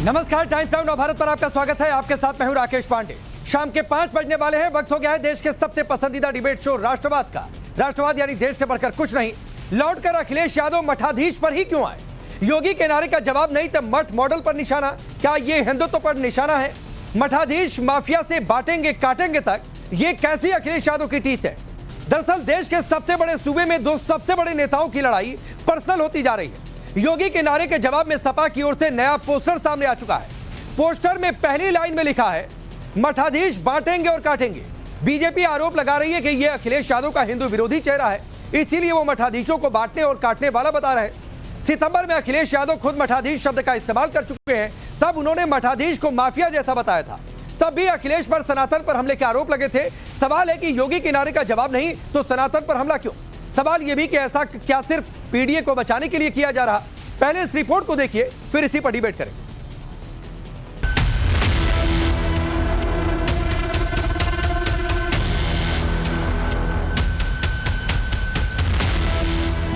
नमस्कार, times now Navbharat पर आपका स्वागत है। आपके साथ मैं हूं राकेश पांडे। शाम के 5 बजने वाले हैं। वक्त हो गया है देश के सबसे पसंदीदा डिबेट शो राष्ट्रवाद का। राष्ट्रवाद यानी देश से बढ़कर कुछ नहीं। लौटकर अखिलेश यादव मठाधीश पर ही क्यों आए? योगी के नारे का जवाब नहीं तो मठ मॉडल पर निशाना। क्या ये हिंदुत्व पर निशाना है? मठाधीश माफिया से बांटेंगे काटेंगे तक ये कैसी अखिलेश यादव की टीस है? दरअसल देश के सबसे बड़े सूबे में दो सबसे बड़े नेताओं की लड़ाई पर्सनल होती जा रही है। योगी के नारे के जवाब में सपा की ओर से नया पोस्टर सामने आ चुका है। पोस्टर में पहली लाइन में लिखा है, मठाधीश बांटेंगे और काटेंगे। बीजेपी आरोप लगा रही है कि यह अखिलेश यादव का हिंदू विरोधी चेहरा है, इसीलिए वो मठाधीशों को बांटने और काटने वाला बता रहे हैं। सितंबर में अखिलेश यादव खुद मठाधीश शब्द का इस्तेमाल कर चुके हैं। तब उन्होंने मठाधीश को माफिया जैसा बताया था। तब भी अखिलेश पर सनातन पर हमले के आरोप लगे थे। सवाल है कि योगी के नारे का जवाब नहीं तो सनातन पर हमला क्यों? सवाल यह भी कि ऐसा क्या सिर्फ पीडीए को बचाने के लिए किया जा रहा? पहले इस रिपोर्ट को देखिए, फिर इसी पर डिबेट करें।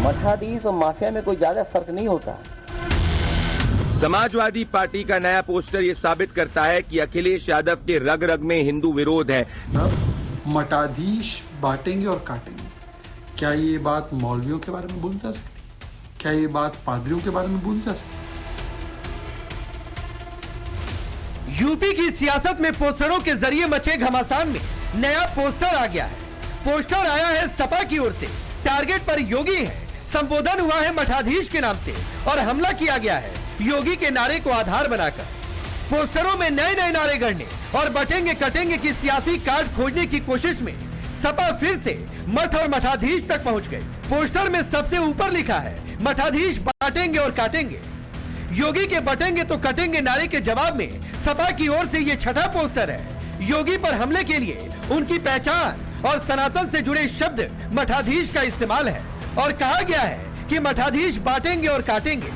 मठाधीश और माफिया में कोई ज्यादा फर्क नहीं होता। समाजवादी पार्टी का नया पोस्टर ये साबित करता है कि अखिलेश यादव के रग रग में हिंदू विरोध है। मठाधीश बांटेंगे और काटेंगे। क्या ये बात मौलवियों के बारे में बोली जा सकती? क्या ये बात पादरियों के बारे में बोली जा सकती? यूपी की सियासत में पोस्टरों के जरिए मचे घमासान में नया पोस्टर आ गया है। पोस्टर आया है सपा की ओर से। टारगेट पर योगी है। संबोधन हुआ है मठाधीश के नाम से और हमला किया गया है योगी के नारे को आधार बनाकर। पोस्टरों में नए नए नारे गढ़ने और बटेंगे कटेंगे की सियासी कार्ड खोजने की कोशिश में सपा फिर से मठ और मठाधीश तक पहुंच गई। पोस्टर में सबसे ऊपर लिखा है, मठाधीश बांटेंगे और काटेंगे। योगी के बटेंगे तो कटेंगे नारे के जवाब में सपा की ओर से यह छठा पोस्टर है। योगी पर हमले के लिए उनकी पहचान और सनातन से जुड़े शब्द मठाधीश का इस्तेमाल है और कहा गया है कि मठाधीश बांटेंगे और काटेंगे।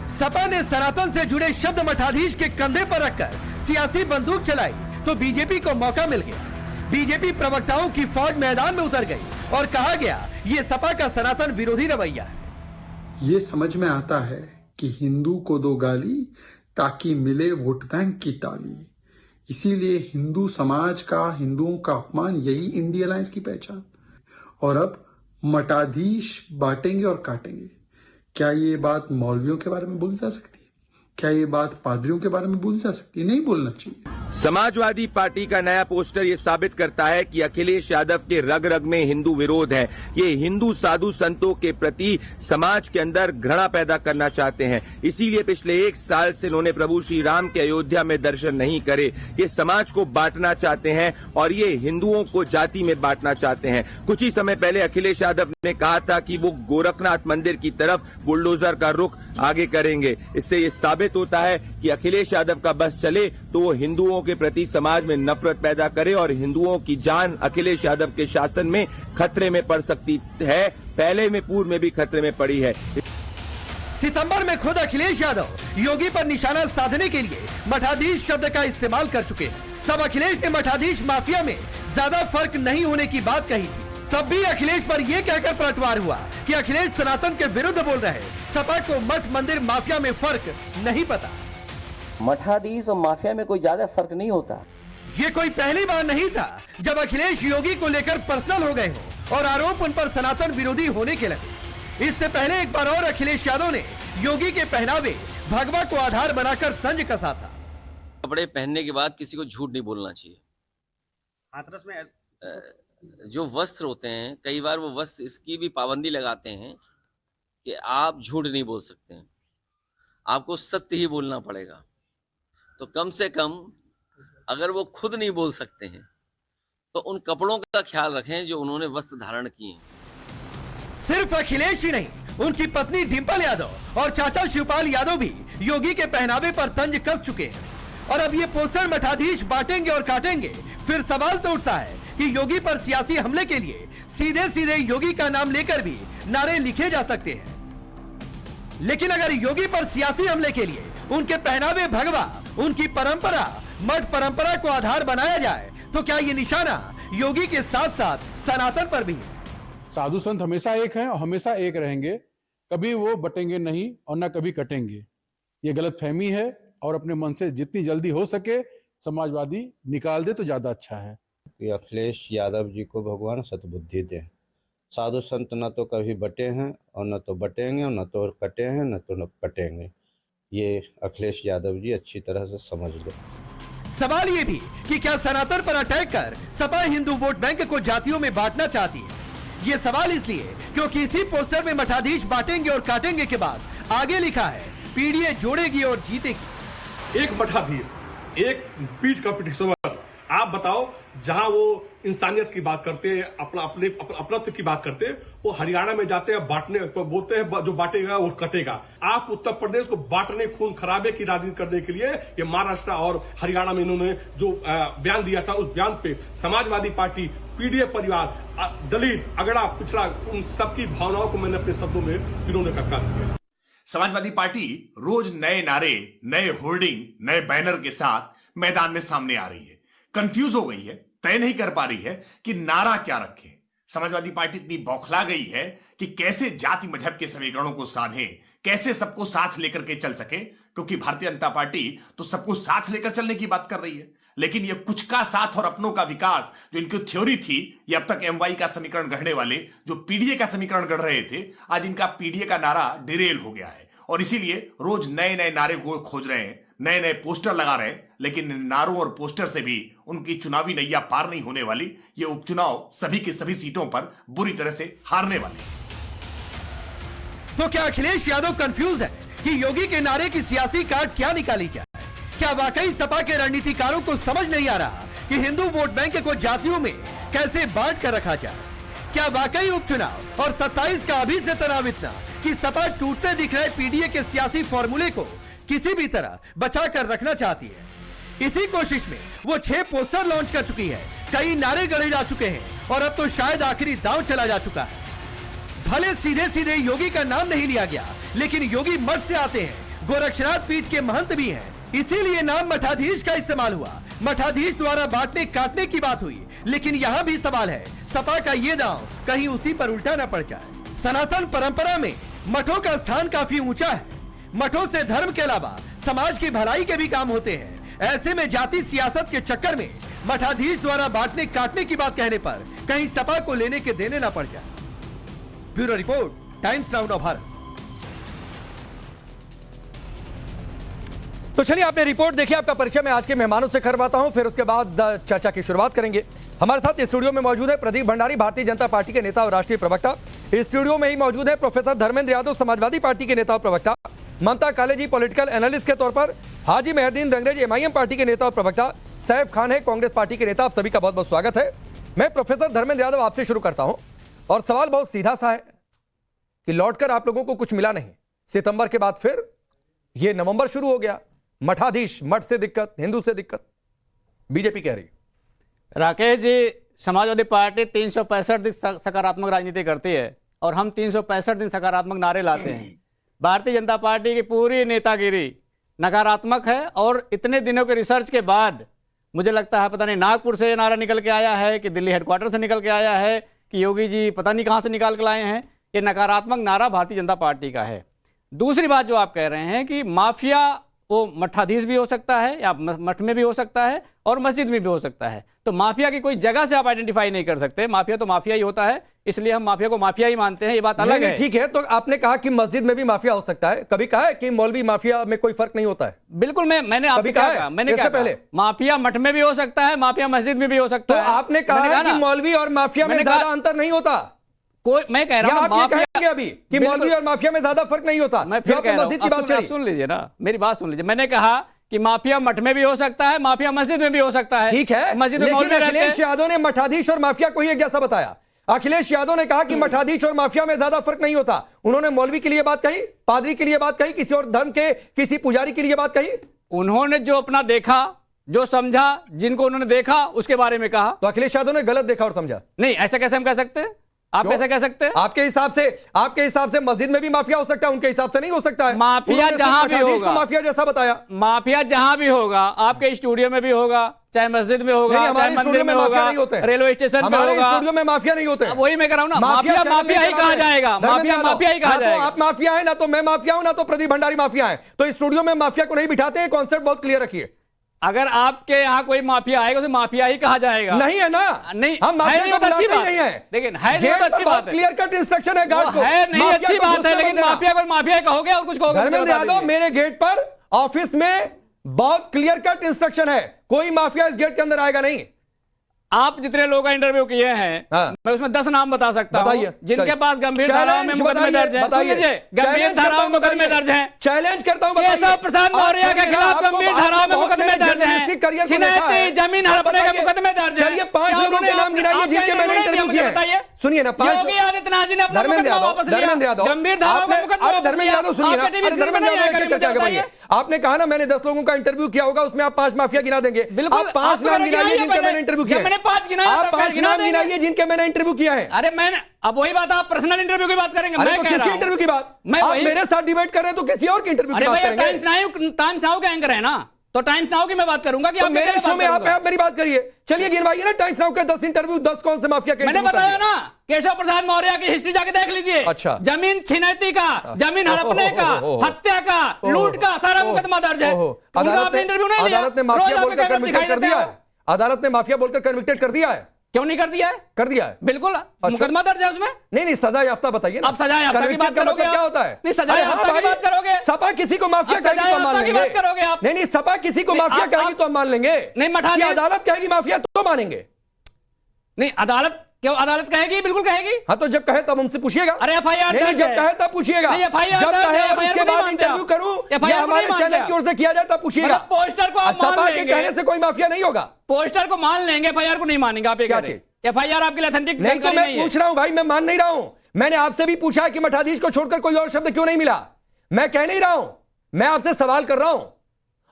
सपा ने सनातन से जुड़े शब्द मठाधीश के कंधे पर रखकर सियासी बंदूक चलाई तो बीजेपी को मौका मिल गया। बीजेपी प्रवक्ताओं की फौज मैदान में उतर गई और कहा गया ये सपा का सनातन विरोधी रवैया है। ये समझ में आता है कि हिंदू को दो गाली ताकि मिले वोट बैंक की ताली। इसीलिए हिंदू समाज का, हिंदुओं का अपमान, यही इंडिया अलायंस की पहचान। और अब मठाधीश बांटेंगे और काटेंगे। क्या ये बात मौलवियों के बारे में बोली जा सकती है? क्या ये बात पादरियों के बारे में बोली जा सकती है? नहीं बोलना चाहिए। समाजवादी पार्टी का नया पोस्टर ये साबित करता है कि अखिलेश यादव के रग रग में हिंदू विरोध है। ये हिंदू साधु संतों के प्रति समाज के अंदर घृणा पैदा करना चाहते हैं। इसीलिए पिछले 1 साल से इन्होंने प्रभु श्री राम के अयोध्या में दर्शन नहीं करे। ये समाज को बांटना चाहते हैं और ये हिंदुओं को जाति में बांटना चाहते हैं। कुछ ही समय पहले अखिलेश यादव ने कहा था कि वो गोरखनाथ मंदिर की तरफ बुलडोजर का रुख आगे करेंगे। इससे ये साबित होता है कि अखिलेश यादव का बस चले तो वो हिंदुओं के प्रति समाज में नफरत पैदा करे और हिंदुओं की जान अखिलेश यादव के शासन में खतरे में पड़ सकती है। पहले में पूर्व में भी खतरे में पड़ी है। सितंबर में खुद अखिलेश यादव योगी पर निशाना साधने के लिए मठाधीश शब्द का इस्तेमाल कर चुके हैं। तब अखिलेश ने मठाधीश माफिया में ज्यादा फर्क नहीं होने की बात कही थी। तब भी अखिलेश पर यह कहकर पलटवार हुआ कि अखिलेश सनातन के विरुद्ध बोल रहे हैं। सपा को मठ मंदिर माफिया में फर्क नहीं पता। मठाधीश और माफिया में कोई ज्यादा फर्क नहीं होता। ये कोई पहली बार नहीं था जब अखिलेश योगी को लेकर पर्सनल हो गए हो और आरोप उन पर सनातन विरोधी होने के लगे। इससे पहले एक बार और अखिलेश यादव ने योगी के पहनावे भगवा को आधार बनाकर तंज कसा था। कपड़े पहनने के बाद किसी को झूठ नहीं बोलना चाहिए। हाथरस में जो वस्त्र होते हैं, कई बार वो वस्त्र इसकी भी पाबंदी लगाते हैं कि आप झूठ नहीं बोल सकते हैं, आपको सत्य ही बोलना पड़ेगा। तो कम से कम अगर वो खुद नहीं बोल सकते हैं तो उन कपड़ों का ख्याल रखें जो उन्होंने वस्त्र धारण किए हैं। सिर्फ अखिलेश ही नहीं, उनकी पत्नी डिंपल यादव और चाचा शिवपाल यादव भी योगी के पहनावे पर तंज कस चुके हैं। और अब ये पोस्टर मठाधीश बांटेंगे और काटेंगे। फिर सवाल तो उठता है कि योगी पर सियासी हमले के लिए सीधे सीधे योगी का नाम लेकर भी नारे लिखे जा सकते हैं। लेकिन अगर योगी पर सियासी हमले के लिए उनके पहनावे भगवा, उनकी परंपरा मठ परंपरा को आधार बनाया जाए तो क्या ये निशाना योगी के साथ साथ सनातन पर भी है? साधु संत हमेशा एक हैं और हमेशा एक रहेंगे। कभी वो बटेंगे नहीं और ना कभी कटेंगे। ये गलतफहमी है और अपने मन से जितनी जल्दी हो सके समाजवादी निकाल दे तो ज्यादा अच्छा है। कि अखिलेश यादव जी को भगवान सद्बुद्धि दें। साधु संत न तो कभी बटे हैं और न तो बटेंगे और न तो कटे हैं न तो कटेंगे। ये अखिलेश यादव जी अच्छी तरह से समझ लो। सवाल ये भी कि क्या सनातन पर अटैक कर सपा हिंदू वोट बैंक को जातियों में बांटना चाहती है। ये सवाल इसलिए क्योंकि इसी पोस्टर में मठाधीश बांटेंगे और काटेंगे के बाद आगे लिखा है पीडीए जोड़ेगी और जीतेगी। एक मठाधीश, एक पीठ का पिटिशनर, आप बताओ, जहां वो इंसानियत की बात करते हैं, अपनत्व की बात करते हैं, वो हरियाणा में जाते हैं बांटने बोलते हैं जो बांटेगा वो कटेगा। आप उत्तर प्रदेश को बांटने, खून खराबे की राजनीति करने के लिए ये महाराष्ट्र और हरियाणा में इन्होंने जो बयान दिया था, उस बयान पे समाजवादी पार्टी, पीडीए परिवार, दलित, अगड़ा, पिछड़ा, उन सबकी भावनाओं को मैंने अपने शब्दों में इन्होंने कक्का किया। समाजवादी पार्टी रोज नए नारे, नए होर्डिंग, नए बैनर के साथ मैदान में सामने आ रही है। कंफ्यूज हो गई है, तय नहीं कर पा रही है कि नारा क्या रखे। समाजवादी पार्टी इतनी बौखला गई है कि कैसे जाति मजहब के समीकरणों को साधे, कैसे सबको साथ लेकर के चल सके, क्योंकि भारतीय जनता पार्टी तो सबको साथ लेकर चलने की बात कर रही है, लेकिन ये कुछ का साथ और अपनों का विकास जो इनकी थ्योरी थी, ये अब तक एमवाई का समीकरण गढ़ने वाले जो पीडीए का समीकरण गढ़ रहे थे, आज इनका पीडीए का नारा डिरेल हो गया है और इसीलिए रोज नए नए नारे खोज रहे हैं, नए नए पोस्टर लगा रहे हैं, लेकिन इन नारों और पोस्टर से भी उनकी चुनावी नैया पार नहीं होने वाली। ये उपचुनाव सभी की सभी सीटों पर बुरी तरह से हारने वाले। तो क्या अखिलेश यादव कंफ्यूज है कि योगी के नारे की सियासी कार्ड क्या निकाली जाए? क्या वाकई सपा के रणनीतिकारों को समझ नहीं आ रहा कि हिंदू वोट बैंक को जातियों में कैसे बांट कर रखा जाए? क्या वाकई उपचुनाव और 27 का अभी से तनाव इतना कि सपा टूटते दिख रहे पीडीए के सियासी फॉर्मूले को किसी भी तरह बचा कर रखना चाहती है? इसी कोशिश में वो 6 पोस्टर लॉन्च कर चुकी है, कई नारे गढ़े जा चुके हैं और अब तो शायद आखिरी दांव चला जा चुका है। भले सीधे सीधे योगी का नाम नहीं लिया गया, लेकिन योगी मठ से आते हैं, गोरक्षनाथ पीठ के महंत भी हैं, इसीलिए नाम मठाधीश का इस्तेमाल हुआ। मठाधीश द्वारा बांटने काटने की बात हुई, लेकिन यहाँ भी सवाल है, सपा का ये दांव कहीं उसी पर उल्टा न पड़ जाए। सनातन परंपरा में मठों का स्थान काफी ऊंचा है। मठों से धर्म के अलावा समाज की भलाई के भी काम होते हैं। ऐसे में जाति सियासत के चक्कर में मठाधीश द्वारा बांटने काटने की बात कहने पर कहीं सपा को लेने के देने ना पड़ जाए। Bureau report, times now of Bharat. तो चलिए, आपने रिपोर्ट देखी, आपका परिचय मैं आज के मेहमानों से करवाता हूं, फिर उसके बाद चर्चा की शुरुआत करेंगे। हमारे साथ स्टूडियो में मौजूद है प्रदीप भंडारी, भारतीय जनता पार्टी के नेता और राष्ट्रीय प्रवक्ता। स्टूडियो में ही मौजूद है प्रोफेसर धर्मेंद्र यादव, समाजवादी पार्टी के नेता और प्रवक्ता। ममता कालेजी, पॉलिटिकल एनालिस्ट के तौर पर। हाजी मेहरदीन रंगरेज, एमआईएम पार्टी के नेता और प्रवक्ता। सैफ खान है, कांग्रेस पार्टी के नेता। आप सभी का बहुत बहुत स्वागत है। मैं प्रोफेसर धर्मेंद्र यादव आपसे शुरू करता हूं और सवाल बहुत सीधा सा है कि लौटकर आप लोगों को कुछ मिला नहीं। सितंबर के बाद फिर ये नवंबर शुरू हो गया, मठाधीश, मठ से दिक्कत, हिंदू से दिक्कत, बीजेपी कह रही। राकेश जी, समाजवादी पार्टी 365 दिन सकारात्मक राजनीति करती है और हम 365 दिन सकारात्मक नारे लाते हैं। भारतीय जनता पार्टी की पूरी नेतागिरी नकारात्मक है और इतने दिनों के रिसर्च के बाद मुझे लगता है, पता नहीं नागपुर से नारा निकल के आया है कि दिल्ली हेडक्वार्टर से निकल के आया है कि योगी जी पता नहीं कहाँ से निकाल के लाए हैं, ये नकारात्मक नारा भारतीय जनता पार्टी का है। दूसरी बात जो आप कह रहे हैं कि माफिया वो मठाधीश भी हो सकता है या मठ में भी हो सकता है और मस्जिद में भी हो सकता है, तो माफिया की कोई जगह से आप आइडेंटिफाई नहीं कर सकते। माफिया तो माफिया ही होता है, इसलिए हम माफिया को माफिया ही मानते हैं, ये बात अलग है। ठीक है, तो आपने कहा कि मस्जिद में भी माफिया हो सकता है, कभी कहा है कि मौलवी माफिया में कोई फर्क नहीं होता है? बिल्कुल, मैंने आपसे कहा, मैंने क्या कहा? माफिया मठ में भी हो सकता है, माफिया मस्जिद में भी हो सकता है। तो आपने कहा कि मौलवी और माफिया में ज्यादा अंतर नहीं होता। मैं कह रहा हूं आप ये कहेंगे अभी कि मौलवी और माफिया में ज्यादा फर्क नहीं होता? मैं फिर कह रहा हूं, सुन लीजिए ना, मेरी बात सुन लीजिए। मैंने कहा कि माफिया मठ में भी हो सकता है, माफिया मस्जिद में भी हो सकता है। ठीक है, मस्जिद में लेकिन अखिलेश यादव ने मठाधीश और माफिया को एक जैसा बताया। अखिलेश यादव ने कहा कि मठाधीश और माफिया में ज्यादा फर्क नहीं होता। उन्होंने मौलवी के लिए बात कही, पादरी के लिए बात कही, किसी और धर्म के किसी पुजारी के लिए बात कही। उन्होंने जो अपना देखा, जो समझा, जिनको उन्होंने देखा उसके बारे में कहा। तो अखिलेश यादव ने गलत देखा और समझा? नहीं, ऐसा कैसे हम कह सकते हैं? आप कैसे कह सकते हैं? आपके हिसाब से मस्जिद में भी माफिया हो सकता है, उनके हिसाब से नहीं हो सकता है। माफिया जहां भी होगा, माफिया जैसा बताया। माफिया जहां भी होगा, आपके स्टूडियो में भी होगा, चाहे मस्जिद में होगा, नहीं, चाहे हमारे मंदिर स्टूडियो में में माफिया होगा, नहीं होते हैं। रेलवे स्टेशन पे हमारे होगा। स्टूडियो में माफिया नहीं होते हैं। अब वही मैं कह रहा हूं ना, माफिया चैनल माफिया ही चला कहा रहे हैं। जाएगा, धर्मेंद्र माफिया यादव, माफिया ही कहा ना तो जाएगा। आप माफिया है, ना तो मैं माफिया हूं, ना तो प्रदीप भंडारी माफिया है। तो इस स्टूडियो में माफिया को नहीं बिठाते, ये कॉन्सेप्ट बहुत क्लियर रखिए। अगर आपके यहाँ कोई माफिया आएगा तो माफिया ही कहा जाएगा। नहीं है ना, नहीं, हम माफिया है को नहीं तो अच्छी बुलाते ही बात नहीं है। लेकिन है नहीं तो अच्छी बात है। क्लियर कट इंस्ट्रक्शन है गार्ड को, है नहीं माफिया अच्छी को बात घुसने है, मत लेकिन देना। माफिया को माफिया कहोगे और कुछ कहोगे। धर्मेंद्र यादव, मेरे गेट पर ऑफिस में बहुत क्लियर कट इंस्ट्रक्शन है, कोई माफिया इस गेट के अंदर आएगा नहीं। आप जितने लोगों का इंटरव्यू किए हैं, हाँ। मैं उसमें 10 नाम बता सकता हूं बताइए, जिनके चलिए। पास गंभीर धाराओं में मुकदमे दर्ज हैं। सुन लीजिए, गंभीर धाराओं में मुकदमे दर्ज हैं। चैलेंज करता हूं, केशव प्रसाद मौर्य के खिलाफ गंभीर धाराओं में मुकदमे दर्ज हैं। छिनैती जमीन हड़पने के मुकदमे दर्ज हैं। चलिए 5 लोगों के नाम गिनाइए जिनके मैंने इंटरव्यू किए हैं। सुनिए ना, 5 योगी आदित्यनाथ जी ने अपना धर्मेंद्र मुकदमा यादव, वापस लिया। धर्मेंद्र यादव, गंभीर धाराओं में मुकदमा अरे धर्मेंद्र यादव सुनिए ना, आपके टीवी अरे स्क्रीन धर्मेंद्र में नहीं यादव आएगा, एक एक करके बताइए। बताइए। आपने कहा ना मैंने 10 लोगों का इंटरव्यू किया होगा, उसमें आप 5 माफिया गिना देंगे। बिल्कुल, आप 5 आप नाम तो गिनाइए जिनके पहले। मैंने इंटरव्यू किया जब मैंने 5 गिनाया आप तो 5 गिना नाम देंगे। गिनाइए जिनके मैंने इंटरव्यू किया है। अरे मैंने अब वही बात, आप पर्सनल इंटरव्यू की बात करेंगे। अरे मैं तो कह रहा किसके हूं। इंटरव्यू की बात? मैं आप वही- मेरे साथ डिबेट कर रहे हैं तो किसी और के इंटरव्यू की अरे बात भैया करेंगे। टाइम्स नाउ के एंकर है ना, तो टाइम्स नाउ की मैं बात करूंगा कि तो आप मेरे किसके शो में बात आप मेरी बात करिए। चलिए गिनवाइए ना टाइम्स नाउ के 10 इंटरव्यू, 10 कौन से माफिया के मैंने इंटरव्यू बताया कर दिए। ना, केशव प्रसाद मौर्य की हिस्ट्री जाके देख लीजिए। अच्छा। जमीन छिनैती का, जमीन हड़पने का, हत्या का, लूट का सारा मुकदमा दर्ज है। उनका आपने इंटरव्यू नहीं लिया। अदालत ने रोज माफिया आपके बोलकर कागज कन्विक्टेड दिखाई कर देते दिया हैं। है। अदालत ने माफिया बोलकर कन्विक्टेड कर दिया है। क्यों नहीं कर दिया है? कर दिया है। बिल्कुल, मुकदमा दर्ज है उसमें। नहीं सजा याफ्ता बताइए ना। अब सजा याफ्ता की Convicted बात का करोगे मतलब क्या आप? होता है? नहीं, सजा अरे याफ्ता हाँ की भाई, बात करोगे। सपा किसी को माफिया अब कहेगी सजा तो हम मान याफ्ता की लेंगे। बात करोगे आप। नहीं सपा किसी को नहीं, माफिया आप- कहेगी तो हम मान लेंगे। नहीं, मठाधीश- कि अदालत कहेगी माफिया तो मानेंगे। नहीं, अदालत क्यों? अदालत कहेगी, बिल्कुल कहेगी। हाँ तो जब कहे तब हमसे पूछिएगा। अरे FIR नहीं दर्ज जब है। कहे तब पूछिएगा। नहीं, FIR जब दर्ज कहे है, और FIR उसके को नहीं बाद मानते इंटरव्यू आप। करूं FIR या को हमारे नहीं मानते चैनल की ओर से किया जाए तब पूछिएगा। मतलब पोस्टर को आप मान सपा के लेंगे। कहने से कोई माफिया नहीं होगा। पोस्टर को मान लेंगे, FIR को नहीं मानेंगे। आप ये क्या कह रहे हैं FIR आपके लिए ऑथेंटिक नहीं तो जानकारी मैं नहीं है। पूछ रहा हूं भाई, मैं मान नहीं रहा हूं। मैंने आपसे भी पूछा है कि मठाधीश को छोड़कर कोई और शब्द क्यों नहीं मिला। मैं कह नहीं रहा हूं, मैं आपसे सवाल कर रहा हूं।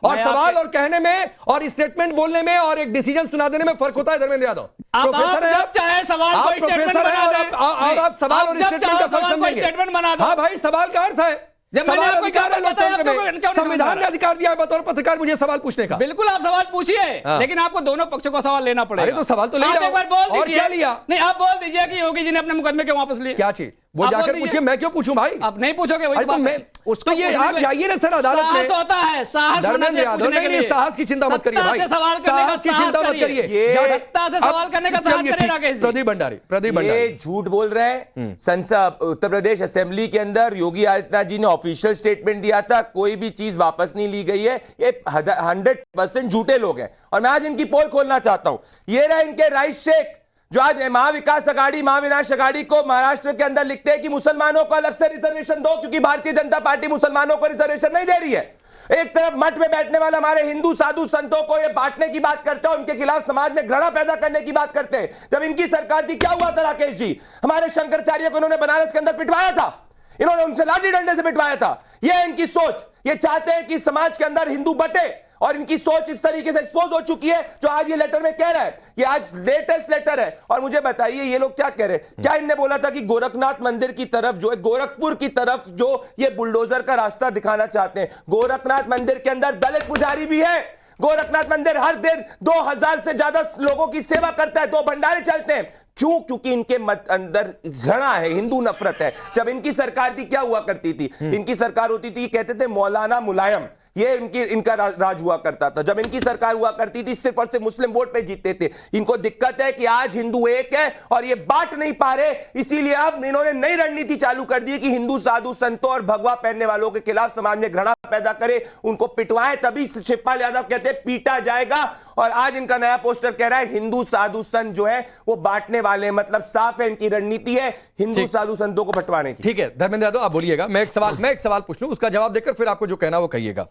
और मैं सवाल आपके- और कहने में और स्टेटमेंट बोलने में और एक डिसीजन सुना देने में फर्क होता है। धर्मेंद्र यादव आप प्रोफेसर हैं जब चाहे सवाल आप कोई स्टेटमेंट प्रोफेसर हैं बना और दें। और आप सवाल आप और जब स्टेटमेंट चाहो का फर्क सवाल कोई समझेंगे। स्टेटमेंट बना दो। हाँ भाई, सवाल का अर्थ है जब मैंने सवाल आपको अधिकार है क्या बताया, लोकतंत्र आपको में। क्यों नहीं संविधान समझ ने रहा? अधिकार दिया है बतौर पत्रकार मुझे सवाल पूछने का। बिल्कुल आप सवाल पूछिए, हाँ। लेकिन आपको दोनों पक्षों का सवाल लेना पड़ेगा। अरे तो सवाल तो ले आप रहा एक बार हूं। बोल और दीजिए। क्या लिया? नहीं, आप बोल दीजिए कि योगी जी ने अपने मुकदमे क्यों वापस लिए। क्या चीज वो आप बोल जाकर दीजिए। पूछिए, मैं क्यों पूछूं भाई? आप नहीं पूछोगे, वही अरे तो बात मैं है। उसको ये आप जाइए ना सर अदालत में। साहस होता है, साहस होना धर्मेंद्र चाहिए यादव, पूछने नहीं के नहीं लिए। साहस की चिंता मत करिए सत्ता भाई। से सवाल करने का साहस की चिंता मत करिए। सत्ता से सवाल करने का साहस चलिए, करिए ठीक। राकेश जी। प्रदीप भंडारी, प्रदीप ये भंडारी झूठ बोल रहे हैं। संसद उत्तर प्रदेश असेंबली के अंदर योगी आदित्यनाथ जी ने ऑफिशियल स्टेटमेंट दिया था, कोई भी चीज वापस नहीं ली गई है। ये 100% झूठे लोग हैं। और मैं आज इनकी पोल खोलना चाहता हूं। ये रहे इनके राइस शेख जो आज महाविकास अघाड़ी, महाविनाश अघाड़ी को महाराष्ट्र के अंदर लिखते हैं कि मुसलमानों को अलग से रिजर्वेशन दो, क्योंकि भारतीय जनता पार्टी मुसलमानों को रिजर्वेशन नहीं दे रही है। एक तरफ मठ में बैठने वाले हमारे हिंदू साधु संतों को ये बांटने की बात करते हैं, उनके खिलाफ समाज में घृणा पैदा करने की बात करते हैं। जब इनकी सरकार थी क्या हुआ था राकेश जी? हमारे शंकराचार्य को उन्होंने बनारस के अंदर पिटवाया था, इन्होंने उनसे लाठी डंडे से पिटवाया था। यह इनकी सोच, ये चाहते हैं कि समाज के अंदर हिंदू बटे, और इनकी सोच इस तरीके से एक्सपोज हो चुकी है जो आज ये लेटर में कह रहा है। ये आज लेटेस्ट लेटर है। और मुझे बताइए ये लोग क्या कह रहे हैं? क्या इनने बोला था कि गोरखनाथ मंदिर की तरफ जो है, गोरखपुर की तरफ जो ये बुलडोजर का रास्ता दिखाना चाहते हैं। गोरखनाथ मंदिर के अंदर दलित पुजारी भी है। गोरखनाथ मंदिर हर दिन 2000 से ज्यादा लोगों की सेवा करता है, 2 भंडारे चलते हैं। क्यों? क्योंकि इनके अंदर घृणा है, हिंदू नफरत है। जब इनकी सरकार थी क्या हुआ करती थी? इनकी सरकार होती थी, कहते थे मौलाना मुलायम, ये इनका राज हुआ करता था। जब इनकी सरकार हुआ करती थी सिर्फ और सिर्फ मुस्लिम वोट पे जीतते थे। इनको दिक्कत है कि आज हिंदू एक है और ये बांट नहीं पा रहे, इसीलिए अब इन्होंने नई रणनीति चालू कर दी कि हिंदू साधु संतों और भगवा पहनने वालों के खिलाफ समाज में घृणा पैदा करे, उनको पिटवाएं। तभी शिवपाल यादव कहते हैं पीटा जाएगा। और आज इनका नया पोस्टर कह रहा है हिंदू साधु संत जो है वो बांटने वाले, मतलब साफ है इनकी रणनीति है हिंदू साधु संतों को बंटवाने की। ठीक है धर्मेंद्र यादव आप बोलिएगा, मैं एक सवाल पूछ लूं, उसका जवाब देकर फिर आपको जो कहना वो कहिएगा।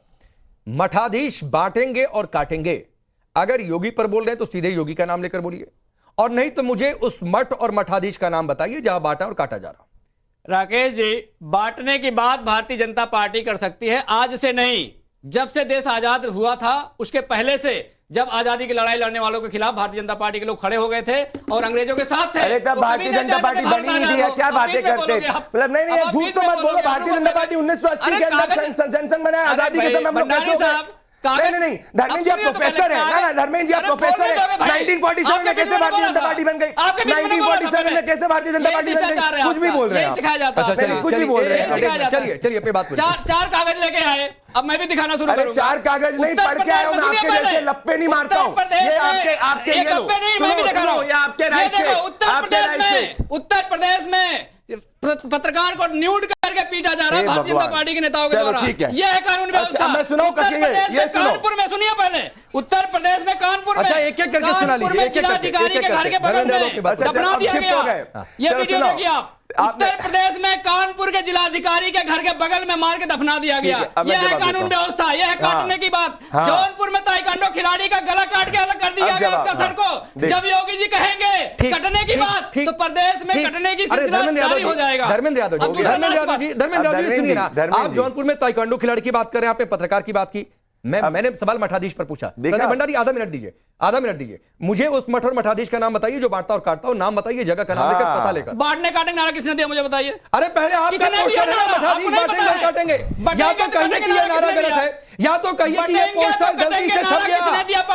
मठाधीश बांटेंगे और काटेंगे, अगर योगी पर बोल रहे हैं तो सीधे योगी का नाम लेकर बोलिए, और नहीं तो मुझे उस मठ और मठाधीश का नाम बताइए जहां बांटा और काटा जा रहा। राकेश जी, बांटने की बात भारतीय जनता पार्टी कर सकती है, आज से नहीं। जब से देश आजाद हुआ था उसके पहले से, जब आजादी की लड़ाई लड़ने वालों के खिलाफ भारतीय जनता पार्टी के लोग खड़े हो गए थे और अंग्रेजों के साथ थे। अरे तब भारतीय जनता पार्टी बनी नहीं थी, क्या बातें करते? मतलब नहीं झूठ तो मत बोलो। भारतीय जनता पार्टी 1980 के अंदर जनसंघ बनाया, आजादी के समय हम लोग कैसे हो गए? नहीं धर्मेंद्र जी आप प्रोफेसर हैं ना धर्मेंद्र जी आप प्रोफेसर हैं 1947 में कैसे भारतीय जनता पार्टी बन गई 1947 में कैसे भारतीय जनता पार्टी बन गई कुछ भी बोल रहे हैं सिखाया जाता है, कुछ भी बोल रहे हैं। चलिए अपनी बात चार कागज लेके आए, अब मैं भी दिखाना शुरू करूंगा। चार कागज नहीं पढ़ के आया हूं, मैं आपके जैसे लप्पे नहीं मारता हूं। ये आपके ये लो सुनो ये आपके राइट से उत्तर प्रदेश में पत्रकार को न्यूड करके पीटा जा रहा है भारतीय जनता पार्टी के नेताओं के द्वारा। यह है कानून व्यवस्था। मैं सुनाऊं कानपुर में सुनिए पहले, उत्तर प्रदेश में कानपुर में एक एक करके सुना लीजिए, जिलाधिकारी के घर के बगल में दफना दिया गया। ये वीडियो देखिए आप, उत्तर प्रदेश में कानपुर के जिलाधिकारी के घर के बगल में मार के दफना दिया गया। यह है कानून व्यवस्था, यह है काटने की बात। जौनपुर में ताइक्वांडो खिलाड़ी का गला काट के अलग कर दिया गया उसका सर को। जब योगी जी कहेंगे कटने की बात तो प्रदेश में कटने की सिलसिला जारी हो जाएगा। धर्मेंद्र यादव जी सुनिए ना, आप जौनपुर में ताइक्वांडो खिलाड़ी की बात कर रहे हैं, आपने पत्रकार की बात की। मैंने सवाल मठाधीश पर पूछा। भंडारी आधा मिनट दीजिए मुझे उस मठ और मठाधीश का नाम बताइए जो बांटता और काटता हो। नाम बताइए, जगह का नाम लेकर पता लेकर। बांटने काटने नारा किसने दिया मुझे बताइए। अरे पहले आपका पोस्टर है मठाधीश बांटेंगे और काटेंगे, या तो कहिए कि ये नारा गलत है, या तो कहिए कि ये पोस्टर गलती से छप गया।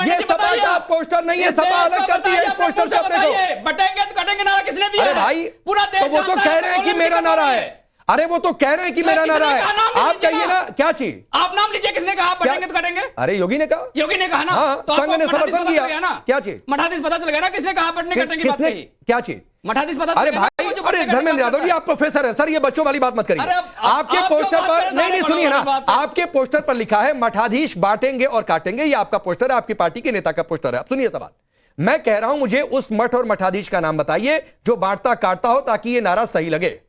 ये सपा का पोस्टर नहीं है, सपा अलग करती है इस पोस्टर से अपने को। बटेंगे तो कटेंगे नारा किसने दिया। अरे भाई पूरा देश वो तो कह रहे हैं कि मेरा नारा है। अरे वो तो कह रहे हैं कि मेरा नारा है, आप कहिए ना क्या चीज। आप नाम लीजिए, किसने कहा बटेंगे तो कटेंगे। अरे योगी ने कहा, योगी ने कहा ना। हाँ, तो संघ ने समर्थन किया ना। क्या चीज मठाधीश पता चल गया ना किसने कहा बटने कटने की बात कही। क्या चीज मठाधीश पता। अरे भाई, अरे धर्मेंद्र यादव जी आप प्रोफेसर हैं सर, ये बच्चों वाली बात मत करिए। आपके पोस्टर पर नहीं सुनिए ना, आपके पोस्टर पर लिखा है मठाधीश बांटेंगे और काटेंगे। ये आपका पोस्टर है, आपकी पार्टी के नेता का पोस्टर है। अब सुनिए सवाल, मैं कह रहा हूं मुझे उस मठ और मठाधीश का नाम बताइए जो बांटता काटता हो, ताकि ये नारा सही लगे।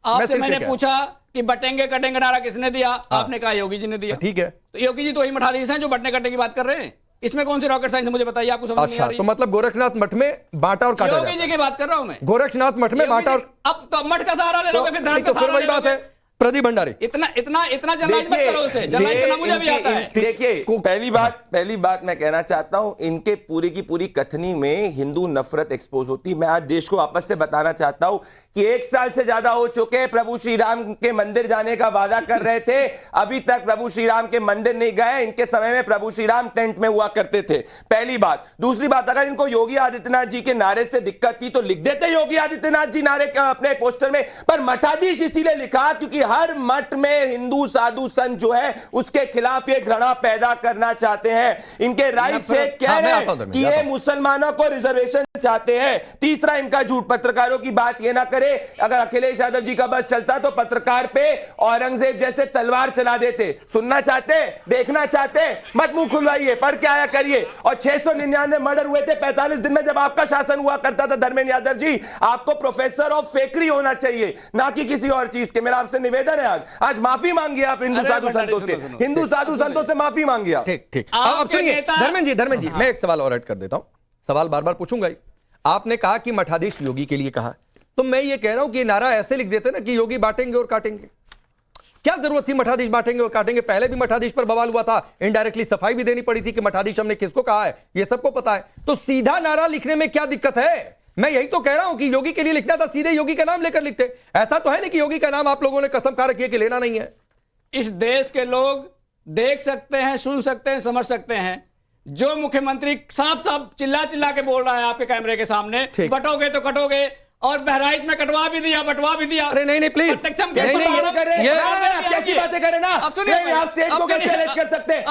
आपसे मैंने पूछा कि बटेंगे कटेंगे नारा किसने दिया, आपने कहा योगी जी ने दिया। ठीक है, तो योगी जी तो वही मठाधीश हैं जो बटने कटने की बात कर रहे हैं। इसमें कौन सी रॉकेट साइंस है मुझे बताइए, आपको समझ नहीं आ रही। तो मतलब गोरखनाथ मठ में बांटा और काटा। योगी जी की बात कर रहा हूं मैं, गोरखनाथ मठ में बांटा और। अब तो मठ का सहारा ले लोगे, फिर धर्म का सहारा वही बात है। प्रदीप भंडारी इतना जर्नलाइज मत करो उसे, जर्नलाइज करना मुझे भी आता है। देखिए पहली बात मैं कहना चाहता हूं, इनके पूरी की पूरी कथनी में हिंदू नफरत एक्सपोज होती। मैं आज देश को वापस से बताना चाहता हूं कि 1 साल से ज्यादा हो चुके प्रभु श्री राम के मंदिर जाने का वादा कर रहे थे, अभी तक प्रभु श्री राम के मंदिर नहीं गए। इनके समय में प्रभु श्री राम टेंट में हुआ करते थे, पहली बात। दूसरी बात, अगर इनको योगी आदित्यनाथ जी के नारे से दिक्कत थी तो लिख देते योगी आदित्यनाथ जी नारे अपने पोस्टर में, पर मठाधीश इसीलिए लिखा क्योंकि हर मठ में हिंदू साधु संत जो है उसके खिलाफ ये घृणा पैदा करना चाहते हैं। इनके राइट से कह रहे हैं कि ये मुसलमानों को रिजर्वेशन चाहते हैं। तीसरा इनका झूठ, पत्रकारों की बात ये ना करे। अगर अखिलेश यादव जी का बस चलता तो पत्रकार पे औरंगजेब जैसे तलवार चला देते। सुनना चाहते, देखना चाहते, मत मुंह खुलवाइए, पढ़ के आया करिए। और 699 मर्डर हुए थे 45 दिन में जब आपका शासन हुआ करता था। धर्मेंद्र यादव जी, आपको प्रोफेसर ऑफ फेकरी होना चाहिए, ना कि किसी और चीज के। मेरा आपसे निवेदन है, आज माफी मांगिए आप हिंदू साधु संतों से, हिंदू साधु संतों से माफी मांगिए। ठीक अब सुनिए धर्मेंद्र जी मैं एक सवाल और ऐड कर देता हूं, सवाल बार बार पूछूंगा ही। आपने कहा कि मठाधीश योगी के लिए कहा, तो मैं ये कह रहा हूं कि नारा ऐसे लिख देते ना कि योगी बांटेंगे और काटेंगे। क्या जरूरत थी मठाधीश बांटेंगे और काटेंगे? पहले भी मठाधीश पर बवाल हुआ था, इनडायरेक्टली सफाई भी देनी पड़ी थी कि मठाधीश हमने किसको कहा है, ये सबको पता है। तो सीधा नारा लिखने में क्या दिक्कत है? मैं यही तो कह रहा हूं कि योगी के लिए लिखना था, सीधे योगी का नाम लेकर लिखते। ऐसा तो है नहीं कि योगी का नाम आप लोगों ने कसम खा रखी है कि लेना नहीं है। इस देश के लोग देख सकते हैं, सुन सकते हैं, समझ सकते हैं। जो मुख्यमंत्री साफ साफ चिल्ला चिल्ला के बोल रहा है आपके कैमरे के सामने, बटोगे तो कटोगे, और बहराइच में कटवा भी दिया, बटवा भी दिया। अरे नहीं प्लीज, कैसी बातें करें ना, आप स्टेट को कैसे अरेंज कर सकते हैं?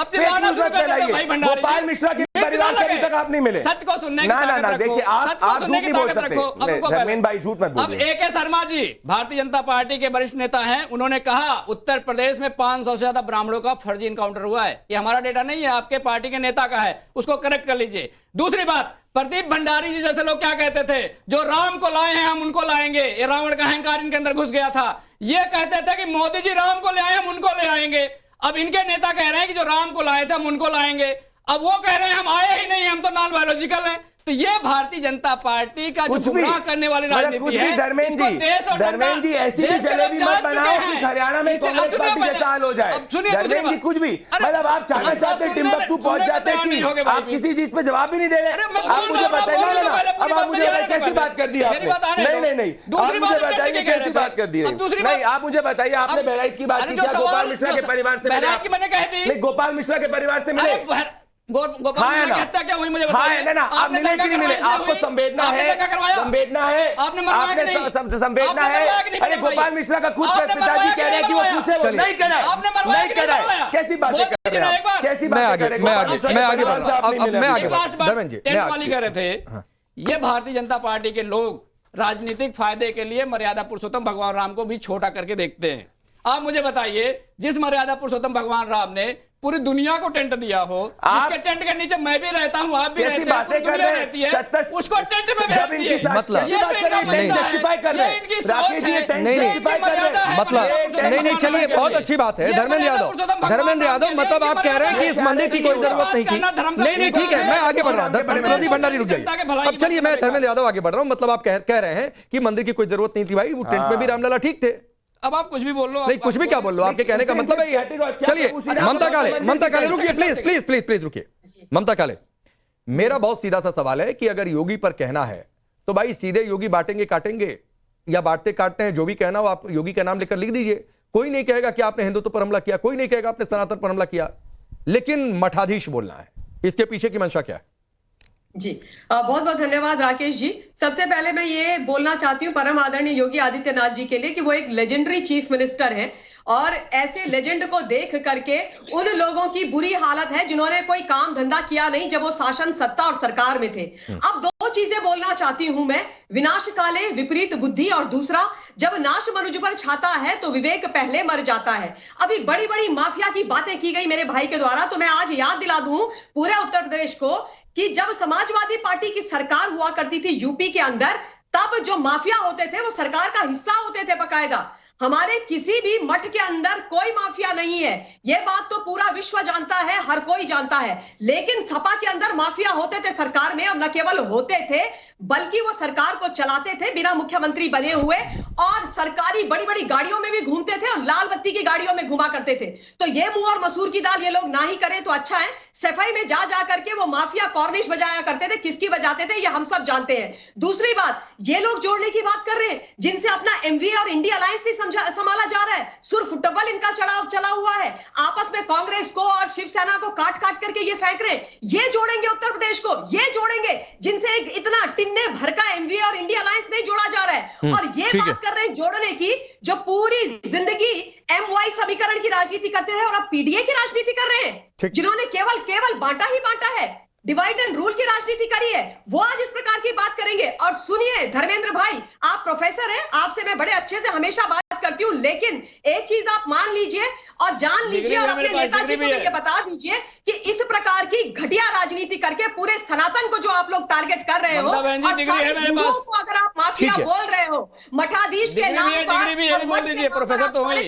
गोपाल मिश्रा के परिवार से अभी तक आप नहीं मिले। सच को सुनने ना देखिए, आप झूठ नहीं बोल सकते। धर्मेंद्र भाई झूठ मत बोलिए। अब AK शर्मा जी भारतीय जनता पार्टी के वरिष्ठ नेता हैं, उन्होंने कहा उत्तर प्रदेश में 500 से ज्यादा ब्राह्मणों का फर्जी इनकाउंटर हुआ है। ये हमारा डेटा नहीं है, आपके पार्टी के नेता का है, उसको करेक्ट कर लीजिए। दूसरी बात, प्रदीप भंडारी जी जैसे लोग क्या कहते थे, जो राम को लाए हैं हम उनको लाएंगे। ये रावण का अहंकार इनके अंदर घुस गया था। ये कहते थे कि मोदी जी राम को ले आए हम उनको ले आएंगे। अब इनके नेता कह रहे हैं कि जो राम को लाए थे हम उनको लाएंगे। अब वो कह रहे हैं हम आए ही नहीं, हम तो नॉन बायोलॉजिकल हैं। तो ये भारतीय जनता पार्टी का जो कुछ भी गुमराह करने वाली राजनीति कुछ भी है, धर्मेंद्र इसको देश और जी ऐसी भी देश के जलेबी लोग मत जान बनाओ चुके कि हैं। हरियाणा में इसे- कांग्रेस अब सुनिए पार्टी जैसा हाल हो जाए। अब सुनिए धर्मेंद्र जी कुछ भी अरे, मतलब आप चाहना अब चाहते हैं सुनने- टिम्बकटू पहुंच सुनने जाते को तैयार नहीं हैं होगे चीन, भाई आप भी। किसी चीज पे जवाब ही नहीं दे अरे, रहे। मैं आप बोल मुझे रहा हूं, बताइए बोल ना रहा हूं, पहले अब आप मुझे पूरी बताइए बात कैसी आने बात कर दी दो। आपने। मेरी बात आने दो। नहीं आप दूसरी मुझे बात बताइए करके कह कैसी रहे थे। बात कर दी अब दूसरी नहीं बात- आप मुझे बताइए आपने अब- बहराइच की बात अरे की जो क्या गोपाल सवाल- मिश्रा जो के परिवार से मिले बहराइच आप? की मैंने कह दी। नहीं गोपाल मिश्रा के परिवार से मिले गोपाल हाँ है मिश्रा ना कहता क्या हुई मुझे हाँ बताइए। है ना आप आपने मिले कि धक्का नहीं मिले करवाया आपको इसलिए संवेदना हुई? है आपने धक्का करवाया? संवेदना है आपने मरवाया कि नहीं? संवेदना आपने है मरवाया कि नहीं अरे मरवाया? गोपाल मिश्रा का खुद आपने पिताजी मरवाया कि कह रहे हैं कि वो नहीं पूछे वो चलिए। नहीं कर रहा है आपने मरवाया नहीं कि कर नहीं रहा है मरवाया? कैसी बातें बोल कर दीजिए रहे ना हैं एक बार। आप? कैसी मैं बातें आगे कर रहे हैं मैं गोपाल आगे मिश्रा मैं के आगे परिवार बढ़ से रहा आप नहीं हूं। मिले मैं हैं। आगे लास्ट बात धर्मेंद्र जी टेंट मैं वाली कह रहे थे ये भारतीय जनता पार्टी के लोग राजनीतिक फायदे के लिए मर्यादा पुरुषोत्तम भगवान राम को भी छोटा करके देखते हैं। आप मुझे बताइए जिस मर्यादा पुरुषोत्तम भगवान राम ने पूरी दुनिया को टेंट दिया हो, जिसके टेंट के नीचे मैं भी रहता हूं, आप भी कैसी रहते हैं, बातें पूरी कर दुनिया रहे रहती हैं है, उसको टेंट में भेज जब इनकी दिए। मतलब- कैसी बात कर रहे हैं टेंट जस्टिफाई कर रहे हैं राकेश जी ये टेंट जस्टिफाई कर रहे हैं मतलब नहीं चलिए बहुत अच्छी बात है धर्मेंद्र यादव मतलब आप कह रहे हैं कि इस मंदिर की कोई जरूरत नहीं थी। नहीं ठीक है मैं आगे बढ़ रहा हूँ प्रदीप भंडारी रुक जाइए। अब चलिए मैं धर्मेंद्र यादव आगे बढ़ रहा हूँ मतलब आप कह रहे हैं कि मंदिर की कोई जरूरत नहीं थी भाई वो टेंट में भी रामलला ठीक थे। अब आप कुछ भी बोल लो नहीं कुछ भी क्या बोल लो आपके कहने का मतलब है ये। चलिए ममता काले रुकिए प्लीज रुकिए। ममता काले मेरा बहुत सीधा सा सवाल है कि अगर योगी पर कहना है तो भाई सीधे योगी बांटेंगे काटेंगे या बांटते काटते हैं जो भी कहना हो आप योगी का नाम लेकर लिख दीजिए। कोई नहीं कहेगा कि आपने हिंदुत्व पर हमला किया, कोई नहीं कहेगा आपने सनातन पर हमला किया, लेकिन मठाधीश बोलना है। इसके पीछे की मंशा क्या है? जी बहुत बहुत धन्यवाद राकेश जी। सबसे पहले मैं ये बोलना चाहती हूँ परम आदरणीय योगी आदित्यनाथ जी के लिए कि वो एक लेजेंडरी चीफ मिनिस्टर हैं और ऐसे लेजेंड को देख करके उन लोगों की बुरी हालत है जिन्होंने कोई काम धंधा किया नहीं जब वो शासन सत्ता और सरकार में थे। अब दो चीजें बोलना चाहती हूं मैं, विनाश काले विपरीत बुद्धि और दूसरा जब नाश मनुज पर छाता है तो विवेक पहले मर जाता है। अभी बड़ी बड़ी माफिया की बातें की गई मेरे भाई के द्वारा, तो मैं आज याद दिला दूं पूरे उत्तर प्रदेश को कि जब समाजवादी पार्टी की सरकार हुआ करती थी यूपी के अंदर तब जो माफिया होते थे वो सरकार का हिस्सा होते थे बकायदा। हमारे किसी भी मठ के अंदर कोई माफिया नहीं है, ये बात तो पूरा विश्व जानता है, हर कोई जानता है। लेकिन सपा के अंदर माफिया होते थे सरकार में और न केवल होते थे बल्कि वो सरकार को चलाते थे बिना मुख्यमंत्री बने हुए और सरकारी बड़ी बड़ी गाड़ियों में भी घूमते थे और लाल बत्ती की गाड़ियों में घुमा करते थे। तो ये मुंह और मसूर की दाल ये लोग ना ही करें तो अच्छा है। सफाई में जा करके वो माफिया कॉर्निश बजाया करते थे, किसकी बजाते थे ये हम सब जानते हैं। दूसरी बात ये लोग जोड़ने की बात कर रहे हैं जिनसे अपना एमवीए और इंडिया अलायंस नहीं संभाला जा रहा है, सुर फुटबॉल इनका चला हुआ है, आपस में कांग्रेस को और शिवसेना को काट करके ये फेंक रहे हैं। ये जोड़ेंगे उत्तर प्रदेश को, ये जोड़ेंगे जिनसे एक इतना टिन्ने भर का एमवीए और इंडिया अलायंस नहीं जोड़ा जा रहा है। और ये बात कर रहे हैं जोड़ने की जो पूरी जिंदगी एमवाई समीकरण की राजनीति करते रहे और अब पीडीए की राजनीति कर रहे हैं, जिन्होंने केवल बांटा ही बांटा है, डिवाइड एंड रूल की राजनीति करी है, वो आज इस प्रकार की बात करेंगे। और सुनिए धर्मेंद्र भाई, आप प्रोफेसर हैं, आपसे मैं बड़े अच्छे से हमेशा बात करती हूं, लेकिन एक चीज आप मान लीजिए और जान लीजिए और अपने नेताजी को भी ये बता दीजिए कि इस प्रकार की घटिया राजनीति करके पूरे सनातन को जो आप लोग टारगेट कर रहे हो और हिंदुओं को अगर आप माफिया बोल रहे हो मठाधीश के नाम पर,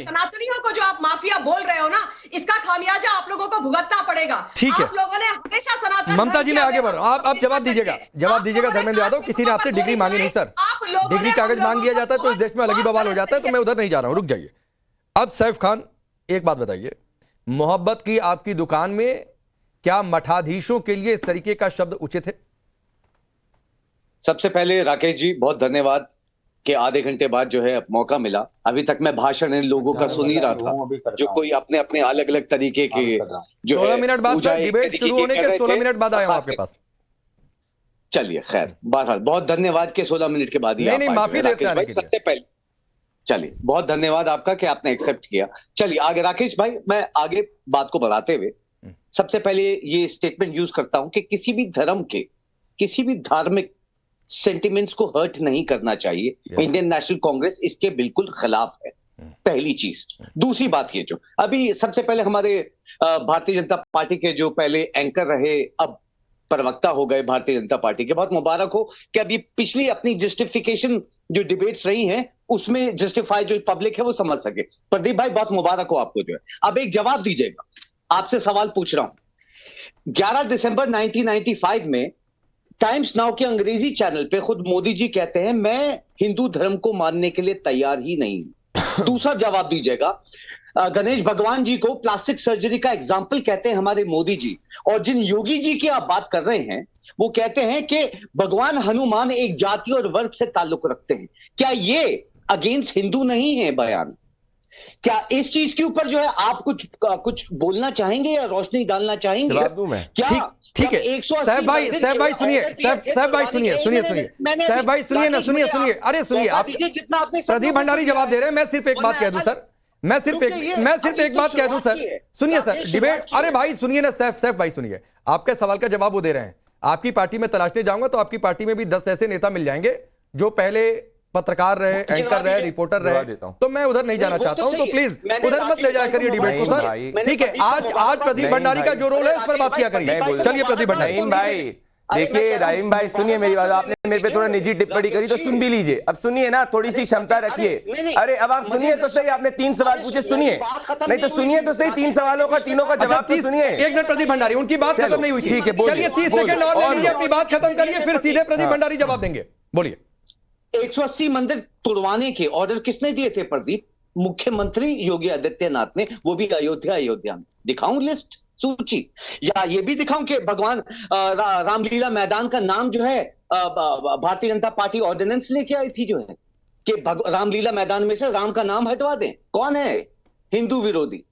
सनातनियों को जो आप माफिया बोल रहे हो ना, इसका खामियाजा आप लोगों को भुगतना पड़ेगा। आप लोगों ने हमेशा सनातन ममता जी मैं आगे बढ़ रहा हूं, आप जवाब दीजिएगा धर्मेंद्र यादव। किसी ने आपसे डिग्री मांगी नहीं सर, डिग्री कागज मांग लिया जाता है तो इस देश में अलग ही बवाल हो जाता है, तो मैं उधर नहीं जा रहा हूं, रुक जाइए। अब सैफ खान एक बात बताइए, मोहब्बत की आपकी दुकान में क्या मठाधीशों के लिए इस तरीके का शब्द उचित है? सबसे पहले राकेश जी बहुत धन्यवाद कि आधे घंटे बाद जो है मौका मिला। अभी तक मैं भाषण इन लोगों का सुन ही रहा था जो कोई अपने अपने अलग अलग तरीके के जो 16 मिनट बाद सर डिबेट शुरू होने के 16 मिनट बाद आया हूं आपके पास। चलिए खैर बहरहाल बहुत धन्यवाद के 16 मिनट के बाद ही नहीं माफी देते हैं। सबसे पहले चलिए बहुत धन्यवाद आपका कि आपने एक्सेप्ट किया। चलिए आगे राकेश भाई, मैं आगे बात को बढ़ाते हुए सबसे पहले ये स्टेटमेंट यूज करता हूं कि किसी भी धर्म के किसी भी धार्मिक सेंटिमेंट्स को हर्ट नहीं करना चाहिए। इंडियन नेशनल कांग्रेस इसके बिल्कुल खिलाफ है, पहली चीज। दूसरी बात ये जो अभी सबसे पहले हमारे भारतीय जनता पार्टी के जो पहले एंकर रहे अब प्रवक्ता हो गए भारतीय जनता पार्टी के, बहुत मुबारक हो कि अभी पिछली अपनी जस्टिफिकेशन जो डिबेट्स रही हैं उसमें जस्टिफाई जो पब्लिक है वो समझ सके। प्रदीप भाई बहुत मुबारक हो आपको जो है। अब एक जवाब दीजिएगा, आपसे सवाल पूछ रहा हूं। 11 दिसंबर 1995 में टाइम्स नाउ के अंग्रेजी चैनल पे खुद मोदी जी कहते हैं मैं हिंदू धर्म को मानने के लिए तैयार ही नहीं। दूसरा जवाब दीजिएगा, गणेश भगवान जी को प्लास्टिक सर्जरी का एग्जाम्पल कहते हैं हमारे मोदी जी, और जिन योगी जी की आप बात कर रहे हैं वो कहते हैं कि भगवान हनुमान एक जाति और वर्ग से ताल्लुक रखते हैं। क्या ये अगेंस्ट हिंदू नहीं है बयान? क्या इस चीज के ऊपर जो है आप कुछ बोलना चाहेंगे या रोशनी डालना चाहेंगे? जवाब दूं मैं? ठीक है साहब भाई सुनिए, साहब भाई सुनिए साहब भाई सुनिए ना, सुनिए अरे सुनिए, आप जितना आपने प्रदीप भंडारी जवाब दे रहे हैं। मैं सिर्फ एक बात कह दूं सर, मैं सिर्फ एक बात कह दूं सर, सुनिए सर, डिबेट, अरे भाई सुनिए ना सैफ भाई सुनिए, आपके सवाल का जवाब वो दे रहे हैं। आपकी पार्टी में तलाशने जाऊंगा तो आपकी पार्टी में भी 10 ऐसे नेता मिल जाएंगे जो पहले पत्रकार रहे, एंकर रहे, रिपोर्टर रहे, तो मैं उधर नहीं जाना चाहता हूं, तो प्लीज उधर मत ले जाया करिए डिबेट को सर। ठीक है, आज प्रदीप भंडारी का जो रोल है उस पर बात किया करिए। चलिए प्रदीप भंडारी भाई, देखिए राहिम भाई सुनिए मेरी बात, आपने मेरे पे थोड़ा निजी टिप्पणी करी तो सुन भी लीजिए। अब सुनिए ना, थोड़ी सी क्षमता रखिए। अरे अब आप सुनिए तो सही, आपने 3 सवाल पूछे, सुनिए नहीं तो सुनिए तो सही, 3 सवालों का तीनों का जवाब तो सुनिए। 1 मिनट प्रदीप भंडारी, उनकी बात खत्म नहीं हुई थी। ठीक है, चलिए 30 सेकंड और ले लीजिए, अपनी बात खत्म करिए, फिर सीधे प्रदीप भंडारी जवाब देंगे। बोलिए। 180 मंदिर तोड़वाने के ऑर्डर किसने दिए थे प्रदीप? मुख्यमंत्री योगी आदित्यनाथ ने, वो भी अयोध्या में। दिखाऊं लिस्ट, सूची, या ये भी दिखाऊं कि भगवान रामलीला मैदान का नाम जो है भारतीय जनता पार्टी ऑर्डिनेंस लेके आई थी जो है कि रामलीला मैदान में से राम का नाम हटवा दें। कौन है हिंदू विरोधी?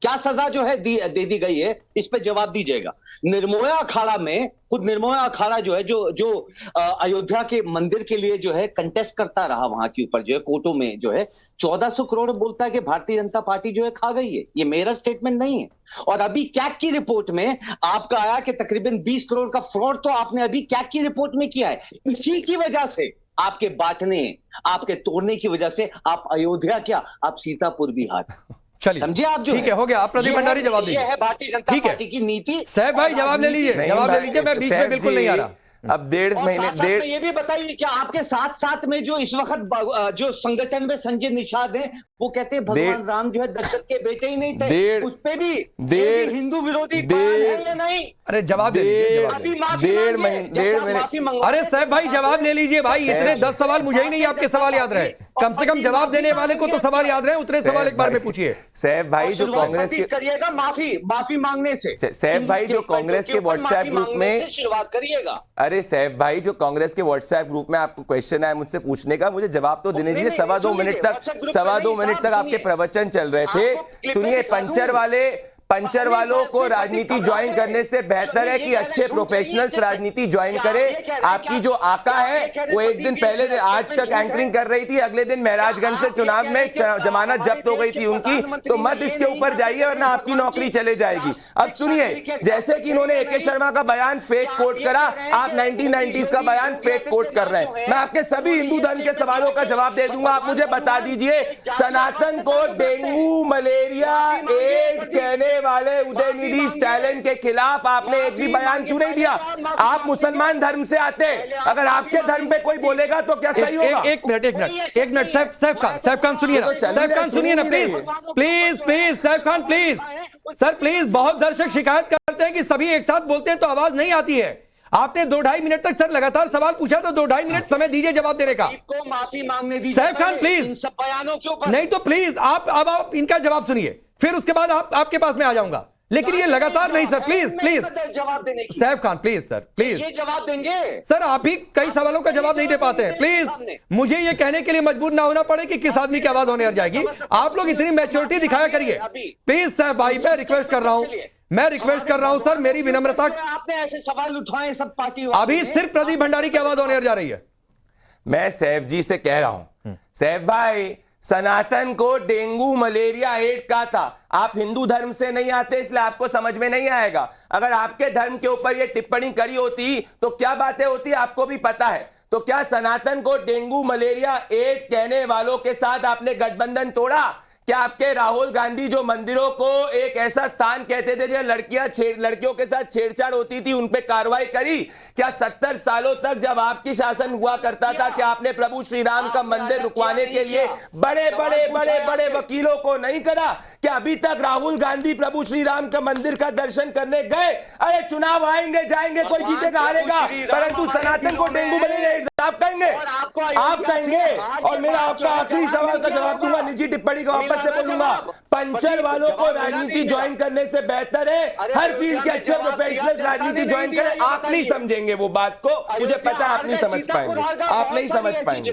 क्या सजा जो है दे दी गई है, इस पे जवाब दीजिएगा। निर्मोया अखाड़ा में, खुद निर्मोया अखाड़ा जो है जो अयोध्या के मंदिर के लिए जो है कंटेस्ट करता रहा, वहां के ऊपर जो है कोर्टों में जो है 1400 करोड़ बोलता है कि भारतीय जनता पार्टी जो है खा गई है। ये मेरा स्टेटमेंट नहीं है। और अभी कैग की रिपोर्ट में आपका आया कि तकरीबन 20 करोड़ का फ्रॉड तो आपने अभी कैग की रिपोर्ट में किया है। इसी की वजह से, आपके बांटने, आपके तोड़ने की वजह से आप अयोध्या क्या, आप सीतापुर भी हार। चलिए समझे आप? जो ठीक है, हो गया। आप प्रदीप भंडारी जवाब दीजिए। ये है भारतीय जनता पार्टी की नीति। साहब भाई जवाब ले लीजिए, मैं बीच में बिल्कुल नहीं आ रहा। अब 1.5 महीने ये भी बताइए क्या आपके साथ में जो इस वक्त जो संगठन में संजय निषाद हैं, वो कहते हैं भगवान राम जो है दशरथ के बेटे ही नहीं थे, उस पे भी हिंदू विरोधी है या नहीं? अरे जवाब दे लीजिए, 1.5 महीने। अरे साहब भाई जवाब ले लीजिए भाई, इतने 10 सवाल मुझे ही नहीं आपके सवाल याद रहे, कम से कम जवाब देने वाले को तो सवाल याद रहे, उतने सवाल एक बार में पूछिए। सैफ भाई जो कांग्रेस के करिएगा माफी मांगने से, सैफ भाई जो कांग्रेस के व्हाट्सएप ग्रुप में शुरुआत करिएगा। अरे सैफ भाई जो कांग्रेस के व्हाट्सएप ग्रुप में आपको क्वेश्चन आया मुझसे पूछने का, मुझे जवाब तो देने दीजिए। 2.25 मिनट तक आपके प्रवचन चल रहे थे। सुनिए, पंचर वालों को राजनीति ज्वाइन करने से बेहतर है कि अच्छे प्रोफेशनल्स राजनीति ज्वाइन करें। आपकी जो आका है वो एक दिन पहले आज तक एंकरिंग कर रही थी, अगले दिन महराजगंज से चुनाव में जमानत जब्त हो गई थी उनकी, तो मत इसके ऊपर जाइए वरना आपकी नौकरी चले जाएगी। अब सुनिए, जैसे कि इन्होंने AK शर्मा का बयान फेक कोट करा, आप 1990s का बयान फेक कोट कर रहे हैं। मैं आपके सभी हिंदू धर्म के सवालों का जवाब दे दूंगा। आप मुझे बता दीजिए, सनातन को डेंगू, मलेरिया, एड्स कहने वाले उदयनिधि स्टैलिन के खिलाफ आपने एक भी बयान क्यों नहीं दिया? आप मुसलमान धर्म से आते, अगर आपके धर्म पे कोई बोलेगा तो क्या सही होगा? एक मिनट सैफ खान सुनिए ना, सैफ खान सुनिए ना please Saif Khan please, sir please. बहुत दर्शक शिकायत करते हैं कि सभी एक साथ बोलते हैं तो आवाज नहीं आती है। आपने 2-2.5 मिनट तक सर लगातार सवाल पूछा, तो 2-2.5 मिनट समय दीजिए जवाब देने का। माफी मांगने दीजिए सैफ खान प्लीज, बयानों के ऊपर नहीं तो प्लीज आप इनका जवाब सुनिए, फिर उसके बाद आपके पास में आ जाऊंगा। लेकिन ये लगातार नहीं सर, प्लीज जवाब देने की। Saif Khan please sir, please ये जवाब देंगे सर। आप ही कई सवालों का जवाब नहीं दे पाते हैं। प्लीज मुझे ये कहने के लिए मजबूर ना होना पड़े कि किस आदमी की आवाज होने जाएगी। आप लोग इतनी मैच्योरिटी दिखाया करिए प्लीज। सैफ भाई मैं रिक्वेस्ट कर रहा हूं सर, मेरी विनम्रता। आपने ऐसे सवाल उठाए सब पार्टी, अभी सिर्फ प्रदीप भंडारी की आवाज होने जा रही है। मैं सैफ जी से कह रहा हूं, सैफ भाई सनातन को डेंगू, मलेरिया, एड्स का था। आप हिंदू धर्म से नहीं आते इसलिए आपको समझ में नहीं आएगा। अगर आपके धर्म के ऊपर ये टिप्पणी करी होती तो क्या बातें होती आपको भी पता है। तो क्या सनातन को डेंगू, मलेरिया, एड्स कहने वालों के साथ आपने गठबंधन तोड़ा? क्या आपके राहुल गांधी जो मंदिरों को एक ऐसा स्थान कहते थे जो लड़कियों के साथ छेड़छाड़ होती थी, उन पे कार्रवाई करी? क्या 70 सालों तक जब आपकी शासन हुआ करता था, क्या आपने प्रभु श्री राम का मंदिर रुकवाने के लिए बड़े वकीलों को नहीं करा? क्या अभी तक राहुल गांधी प्रभु श्री राम का मंदिर का दर्शन करने गए? अरे चुनाव आएंगे जाएंगे, कोई जीतेगा हारेगा, परंतु सनातन को डेंगू मलेरिया आप कहेंगे, आप कहेंगे। और मेरा आपका आखिरी सवाल का जवाब दूंगा, निजी टिप्पणी को वापस से बोलूंगा। पंचर वालों को राजनीति ज्वाइन करने से बेहतर है हर फील्ड के अच्छे प्रोफेशनल्स राजनीति ज्वाइन करें। आप नहीं समझेंगे वो बात को, मुझे पता है आप नहीं समझ पाएंगे, आप नहीं समझ पाएंगे।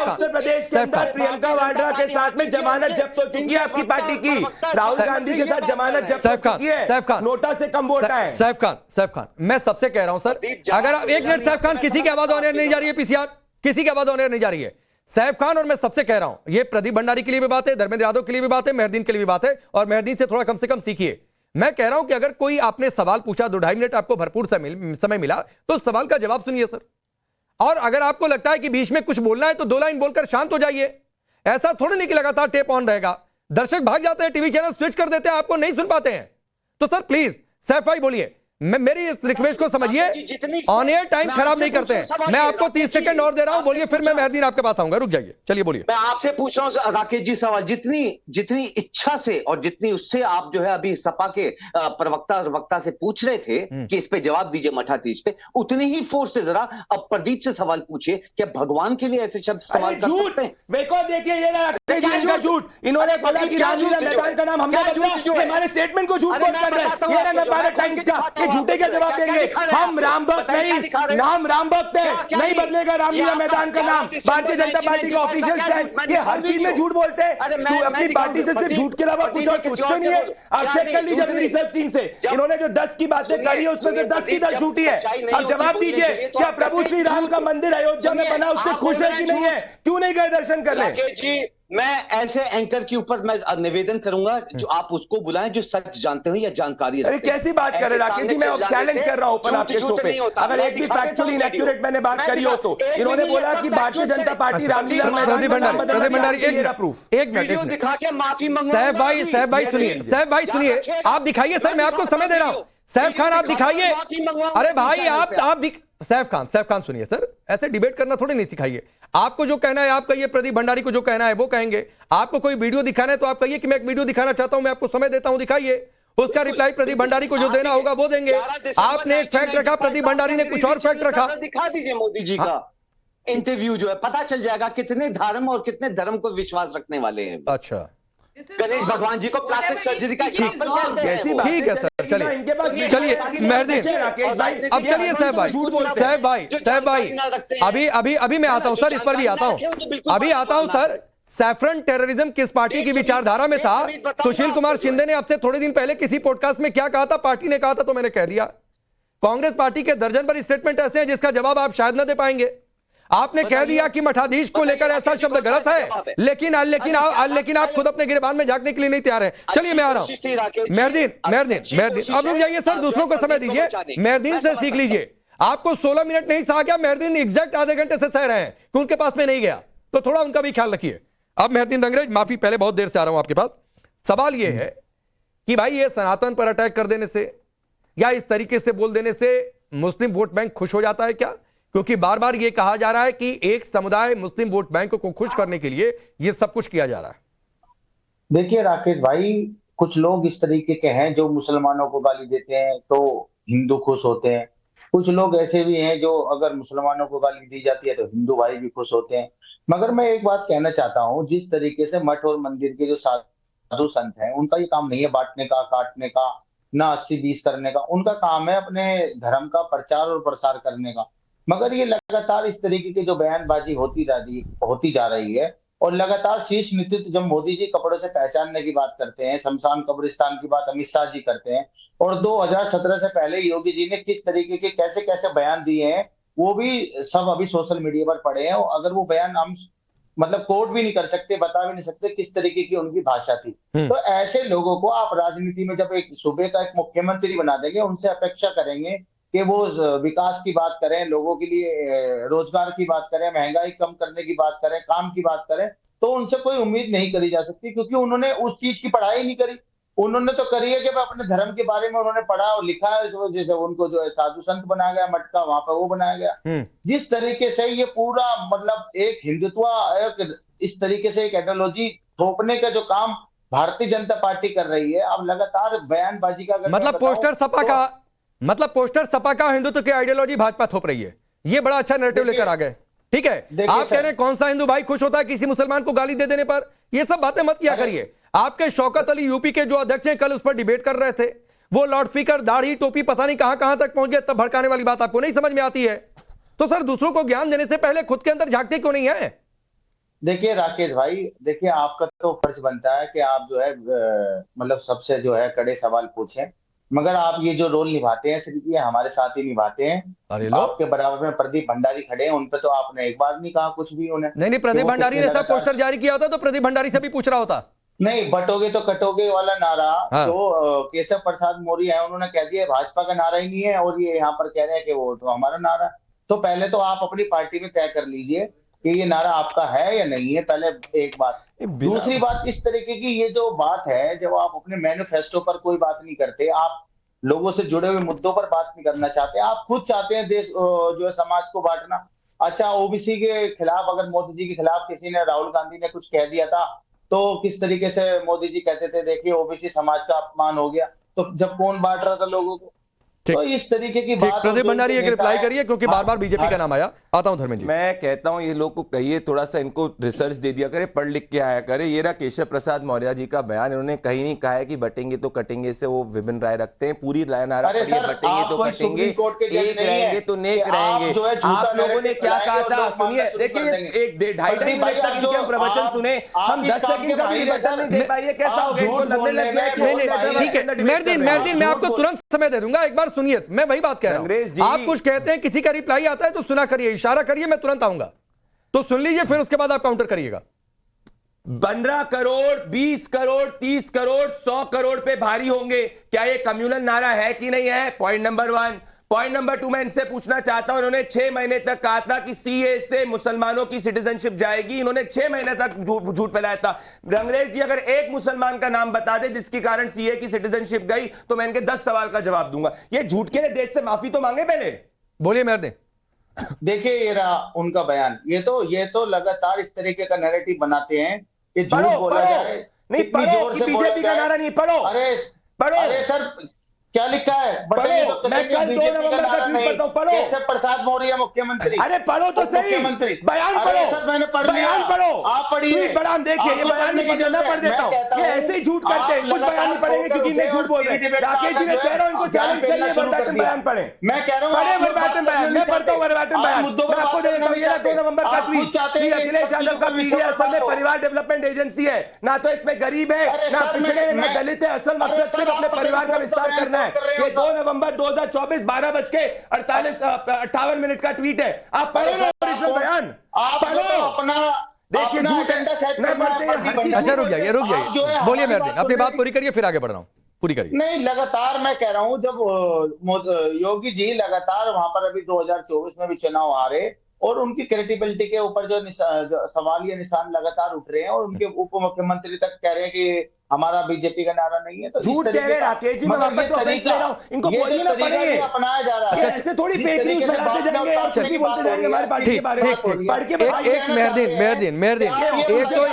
उत्तर प्रदेश के अंदर प्रियंका वाड्रा के साथ में जमानत जब्त हो चुकी है आपकी पार्टी की, राहुल गांधी के साथ जमानत जब्त हो चुकी है, नोटा से कम वोट है। सैफ खान, मैं सबसे कह रहा हूं सर, अगर आप एक मिनट, सैफ खान किसी की आवाज ऑन नहीं जा रही है, पीसीआर किसी की आवाज ऑन नहीं जा रही है सैफ खान। और मैं सबसे कह रहा हूं, ये प्रदीप भंडारी के लिए भी बात है, धर्मेंद्र यादव के लिए भी बात है, मेहरदीन के लिए भी बात है, और मेहरदीन से थोड़ा कम से कम सीखिए। मैं कह रहा हूं कि अगर कोई आपने सवाल पूछा, 2-2.5 मिनट आपको भरपूर समय मिला, तो सवाल का जवाब सुनिए सर। और अगर आपको लगता है कि बीच में कुछ बोलना है तो 2 लाइन बोलकर शांत हो जाइए। ऐसा थोड़ी नहीं कि लगातार टेप ऑन रहेगा, दर्शक भाग जाते हैं, टीवी चैनल स्विच कर देते हैं, आपको नहीं सुन पाते हैं। तो सर प्लीज सैफ भाई बोलिए, मेरी इस रिक्वेस्ट को समझिए, ऑन एयर टाइम खराब नहीं करते हैं। मैं आपको 30 सेकंड और दे रहा हूं, बोलिए, फिर मैं मेहरदीन आपके पास आऊंगा। रुक जाइए, चलिए बोलिए। मैं आपसे पूछ रहा हूं राकेश जी सवाल, जितनी इच्छा से और जितनी उससे आप जो है अभी सपा के प्रवक्ता से पूछ रहे थे कि इस पे जवाब दीजिए मठाधीश पे, उतनी ही फोर्स से जरा अब प्रदीप से सवाल पूछिए, क्या भगवान के लिए ऐसे शब्द इस्तेमाल कर सकते हैं? देखो देखिए, ये झूठ, इन्होंने बोला कि रामलीला मैदान का नाम हमने बदला, ये हमारे स्टेटमेंट को झूठ बोल कर रहे हैं। ये रहा भारत टाइम्स का, झूठे का जवाब देंगे। हम राम भक्त नहीं, नाम राम भक्त है, नहीं बदलेगा रामलीला मैदान का नाम। भारतीय जनता पार्टी का ऑफिशियल स्टैंड, ये हर चीज में झूठ बोलते हैं, अपनी पार्टी से सिर्फ झूठ के अलावा कुछ और सोचते नहीं है। आप चेक कर लीजिए अपनी रिसर्च टीम से, इन्होंने जो 10 की बातें करी है उसमें से 10 की 10 झूठी है। अब जवाब दीजिए, क्या प्रभु श्री राम का मंदिर अयोध्या में बना उससे खुश है कि नहीं है? क्यों नहीं गए दर्शन करने? मैं ऐसे एंकर के ऊपर मैं निवेदन करूंगा, जो आप उसको बुलाएं जो सच जानते हो या जानकारी रखते हैं। अरे कैसी बात कर रहे राकेश जी, मैं चैलेंज कर रहा हूं ओपन आपके शो पे, अगर एक भी फैक्चुअली इनएक्यूरेट मैंने बात करी हो तो। इन्होंने बोला कि भारतीय जनता पार्टी रामलीला मैदान का नाम भंडारी, एक मिनट दिखा के माफी मंगवा। सैफ भाई सुनिए, आप दिखाइए सर, मैं आपको समय दे रहा हूं। सैफ खान आप दिखाइए, अरे भाई आप सैफ खान सुनिए सर, ऐसे डिबेट करना थोड़ी नहीं सिखाइए। आपको जो कहना है आप कहिए, प्रदीप भंडारी को जो कहना है वो कहेंगे। आपको कोई वीडियो दिखाना है तो आप कहिए कि मैं एक वीडियो दिखाना चाहता हूं, मैं आपको समय देता हूं, दिखाइए। उसका रिप्लाई प्रदीप भंडारी को जो देना होगा वो देंगे। आपने एक फैक्ट रखा, प्रदीप भंडारी ने कुछ और फैक्ट रखा। दिखा दीजिए मोदी जी का इंटरव्यू, जो है पता चल जाएगा कितने धर्म और कितने धर्म को विश्वास रखने वाले हैं। अच्छा, गणेश भगवान जी को प्लास्टिक सर्जरी का एग्जांपल कहते हैं। ठीक है सर, चलिए मेहरदीन, अब चलिए सैफ भाई, अभी मैं आता हूं सर, इस पर भी आता हूं, अभी आता हूं सर। सैफरन टेररिज्म किस पार्टी की विचारधारा में था? सुशील कुमार शिंदे ने आपसे थोड़े दिन पहले किसी पॉडकास्ट में क्या कहा था? पार्टी ने कहा था तो मैंने कह दिया। कांग्रेस पार्टी के दर्जन भर स्टेटमेंट ऐसे हैं जिसका जवाब आप शायद न दे पाएंगे। आपने कह दिया कि मठाधीश को लेकर ऐसा शब्द गलत है, लेकिन आप खुद अपने गिरबान में झांकने के लिए नहीं तैयार हैं। चलिए मैं आ रहा हूं। मेहरदीन अब रुक जाइए सर, दूसरों को समय दीजिए। मेहरदीन से सीख लीजिए, आपको 16 मिनट नहीं सहा गया, मेहरदीन एग्जैक्ट आधे घंटे से सह रहे हैं कि उनके पास में नहीं गया, तो थोड़ा उनका भी ख्याल रखिए। अब मेहरदीन अंग्रेज, माफी, पहले बहुत देर से आ रहा हूं आपके पास। सवाल यह है कि भाई ये सनातन पर अटैक कर देने से या इस तरीके से बोल देने से मुस्लिम वोट बैंक खुश हो जाता है क्या? क्योंकि बार बार यह कहा जा रहा है कि एक समुदाय मुस्लिम वोट बैंक को खुश करने के लिए यह सब कुछ किया जा रहा है। देखिए राकेश भाई, कुछ लोग इस तरीके के हैं जो मुसलमानों को गाली देते हैं तो हिंदू खुश होते हैं। कुछ लोग ऐसे भी हैं जो अगर मुसलमानों को गाली दी जाती है तो हिंदू भाई भी खुश होते हैं। मगर मैं एक बात कहना चाहता हूं, जिस तरीके से मठ और मंदिर के जो साधु संत हैं, उनका ये काम नहीं है बांटने का, काटने का, ना 80-20 करने का। उनका काम है अपने धर्म का प्रचार और प्रसार करने का। मगर ये लगातार इस तरीके की जो बयानबाजी होती जा रही है, और लगातार शीर्ष नेतृत्व जब मोदी जी कपड़ों से पहचानने की बात करते हैं, शमशान कब्रिस्तान की बात अमित शाह जी करते हैं, और 2017 से पहले योगी जी ने किस तरीके के कैसे कैसे बयान दिए हैं वो भी सब अभी सोशल मीडिया पर पड़े हैं। और अगर वो बयान हम मतलब कोट भी नहीं कर सकते, बता भी नहीं सकते किस तरीके की उनकी भाषा थी। तो ऐसे लोगों को आप राजनीति में जब एक सूबे का एक मुख्यमंत्री बना देंगे, उनसे अपेक्षा करेंगे कि वो विकास की बात करें, लोगों के लिए रोजगार की बात करें, महंगाई कम करने की बात करें, काम की बात करें, तो उनसे कोई उम्मीद नहीं करी जा सकती, क्योंकि उन्होंने उस चीज की पढ़ाई नहीं करी। उन्होंने तो करी है कि अपने धर्म के बारे में उन्होंने पढ़ा और लिखा है, इस वजह से उनको जो है साधु संत बनाया गया, मठ का वहां पर वो बनाया गया। जिस तरीके से ये पूरा मतलब एक हिंदुत्व इस तरीके से एक आइडियोलॉजी थोपने का जो काम भारतीय जनता पार्टी कर रही है, अब लगातार बयानबाजी का अगर मैं मतलब बताऊं पोस्टर सपा तो- का, मतलब पोस्टर सपा का हिंदुत्व की आइडियोलॉजी भाजपा थोप रही है। ये बड़ा अच्छा नैरेटिव देखिए- लेकर आ गए। ठीक है, देखिए आप सर- कह रहे हैं कौन सा हिंदू भाई खुश होता है किसी मुसलमान को गाली दे देने पर? ये सब बातें मत किया अरे- करिए। आपके शौकत अली यूपी के जो अध्यक्ष हैं कल उस पर डिबेट कर रहे थे, वो लाउड स्पीकर दाढ़ी टोपी पता नहीं कहां कहां तक पहुंच गए, तब भड़काने वाली बात आपको नहीं समझ में आती है। तो सर दूसरों को ज्ञान देने से पहले खुद के अंदर झांकते क्यों नहीं है? देखिए राकेश भाई, देखिए आपका तो फर्ज बनता है कि आप जो है मतलब सबसे जो है कड़े सवाल पूछें, मगर आप ये जो रोल निभाते हैं सिर्फ ये हमारे साथ ही निभाते हैं। अरे लो, आपके बराबर में प्रदीप भंडारी खड़े हैं, उन पे तो आपने एक बार नहीं कहा कुछ भी उन्हें। नहीं प्रदीप कि वो भंडारी ने कितने सब लगातार- पोस्टर जारी किया होता तो प्रदीप भंडारी से भी पूछ रहा होता। नहीं, बटोगे तो कटोगे वाला नारा हाँ। जो केशव प्रसाद मौर्य है उन्होंने कह दिया भाजपा का नारा ही नहीं है, और ये यहाँ पर कह रहे हैं कि वो तो हमारा नारा है। तो पहले तो आप अपनी पार्टी में तय कर लीजिए कि ये नारा आपका है या नहीं है, पहले एक बात। दूसरी बात, इस तरीके की ये जो बात है, जब आप अपने मैनिफेस्टो पर कोई बात नहीं करते, आप लोगों से जुड़े हुए मुद्दों पर बात नहीं करना चाहते, आप खुद चाहते हैं देश जो है समाज को बांटना। अच्छा, ओबीसी के खिलाफ अगर मोदी जी के खिलाफ किसी ने, राहुल गांधी ने कुछ कह दिया था तो किस तरीके से मोदी जी कहते थे, देखिए ओबीसी समाज का अपमान हो गया, तो जब कौन बांट रहा था लोगों को। तो इस तरीके की बात। प्रदीप भंडारी एक रिप्लाई करिए क्योंकि बार बार बीजेपी का नाम आया। आता हूं धर्मेंद्र जी। मैं कहता हूं ये लोग को कहिए थोड़ा सा इनको रिसर्च दे दिया करे, पढ़ लिख के आया करे। ये रहा केशव प्रसाद मौर्य जी का बयान, इन्होंने कहीं नहीं कहा है कि बटेंगे तो कटेंगे से वो विभिन्न राय रखते हैं। पूरी राय नारा अरे पढ़िए, सर, बटेंगे आप तो कोई कटेंगे, सुप्रीम कोर्ट के जज एक नहीं है रहेंगे तो नेक कि आप रहेंगे। जो है झूठा आप लोगों ने narrative क्या कहा फैलाएंगे था और लोग सुनिए, मानना शुरू देखिए कर देंगे। एक ढाई प्रदीप मिनट भाई, तक आप इनके जो- हम प्रवचन आप- सुने, आप हम इस 10 काम सेकंड के का भी बाहर रिबटल नहीं दे हैं। पाए। कैसा आप हो गया? इनको झूठ लगने बोल लग रहे गया हैं, कि नहीं, और नहीं, नेता ठीक है, अंदर debate मेहरदीन कर रहे हैं। मेहरदीन मैं आपको तुरंत समय दे दूंगा, एक बार सुनिए, मैं वही बात कह रहा अंग्रेज हूं। जी। आप कुछ कहते हैं, किसी का रिप्लाई आता है तो सुना करिए, इशारा करिए, मैं तुरंत आऊंगा, तो सुन लीजिए, फिर उसके बाद आप काउंटर करिएगा। 15 करोड़, 20 करोड़, 30 करोड़, 100 करोड़ पे भारी होंगे। क्या ये कम्युनल नारा है कि नहीं है? Point number 1। पॉइंट नंबर 2 मैं इनसे पूछना चाहता हूं, इन्होंने 6 महीने तक कहा था कि सीए से मुसलमानों की सिटीजनशिप जाएगी। इन्होंने 6 महीने तक झूठ फैलाया था। अंग्रेज जी अगर एक मुसलमान का नाम बता दे जिसके कारण सीए की सिटीजनशिप गई तो मैं इनके 10 सवाल का जवाब दूंगा। ये झूठ के लिए देश से माफी तो मांगे पहले। बोलिए मेहरदीन। देखिए ये रहा उनका बयान। ये तो लगातार इस तरीके का नैरेटिव बनाते हैं कि झूठ पढ़ो, बोला पढ़ो। जाए, नहीं, इतनी पढ़ो जोर कि से बोला बीजेपी का जाए। नारा नहीं, पढ़ो। अरे पढ़ो। सर, क्या लिखा है? पढ़ो, मैं कल 2 बीजेपी नवंबर का नारा ट्वीट नहीं। पढ़ता हूं, पढ़ो। केशव प्रसाद मौर्य मुख्यमंत्री। अरे पढ़ो तो सही, मुख्यमंत्री बयान अरे पढ़ो। सर, मैंने पढ़ लिया। बयान पढ़ो, आप पढ़िए। ट्वीट पढ़ा, हम देखिए, ये आपको बयान पढ़ने नहीं की पढ़ना, मैं जरूरत पढ़ है। देता मैं कहता हूं। ये हूं, ऐसे ही झूठ करते हैं, आप कुछ बयान नहीं पढ़ेंगे क्योंकि इन्हें झूठ बोल रहे हैं। राकेश जी ने कह रहा हूं, इनको चैलेंज करिए, वर्बाटन बयान पढ़े। मैं कह रहा हूं, पढ़े आप लोग वर्बाटन बात बयान, करना मैं नहीं पढ़ता हूं चाहते। वर्बाटन आप बयान। मुद्दों मैं पर आपको बात दे देता करना हूं, ये नहीं रहा 2 चाहते। नवंबर का आप खुद ट्वीट। चाहते श्री हैं कि अखिलेश यादव का पब्लिक पीडीए को असल में विश्वास परिवार डेवलपमेंट एजेंसी है, ना तो इसमें गरीब है, अरे ना सर, पिछड़े हैं, ना मैं- दलित है। असल मकसद अरे सर, सिर्फ अपने आप परिवार का तो विस्तार बयान करना है। कर रहे हो ये तो। 2 नवंबर 2024 12:58 मिनट का ट्वीट है। आप पढ़ो ना ओरिजिनल बयान, आप पढ़ो। तो अपना देखिए अपना झूठ एजेंडा सेट है, मैं करना है, पढ़ते हैं हर चीज। अच्छा रुक जाइए, रुक आप जो है जाइए, बोलिए हमारी मेहरदीन, बात अपनी सुन बात रहे पूरी करिए, फिर आगे बढ़ रहा हूं, पूरी करिए। नहीं, लगातार मैं कह रहा हूं, जब योगी जी लगातार वहां पर अभी 2024 में भी चुनाव आ रहे और उनकी क्रेडिबिलिटी के ऊपर जो सवाल या निशान लगातार उठ रहे हैं और उनके उप मुख्यमंत्री तक कह रहे हैं कि हमारा बीजेपी का नारा नहीं है, तो झूठ कह रहे हैं राकेश जी, मैं वापस ऑफेंस ले रहा हूं, इनको बोलिए ना, पढ़िए। अपनाया जा रहा है। अच्छा, ऐसे थोड़ी फेक न्यूज फैलाते जाएंगे और कुछ भी बोलते जाएंगे हमारे पार्टी के बारे में। पढ़ के बताइए। एक मेहरदीन,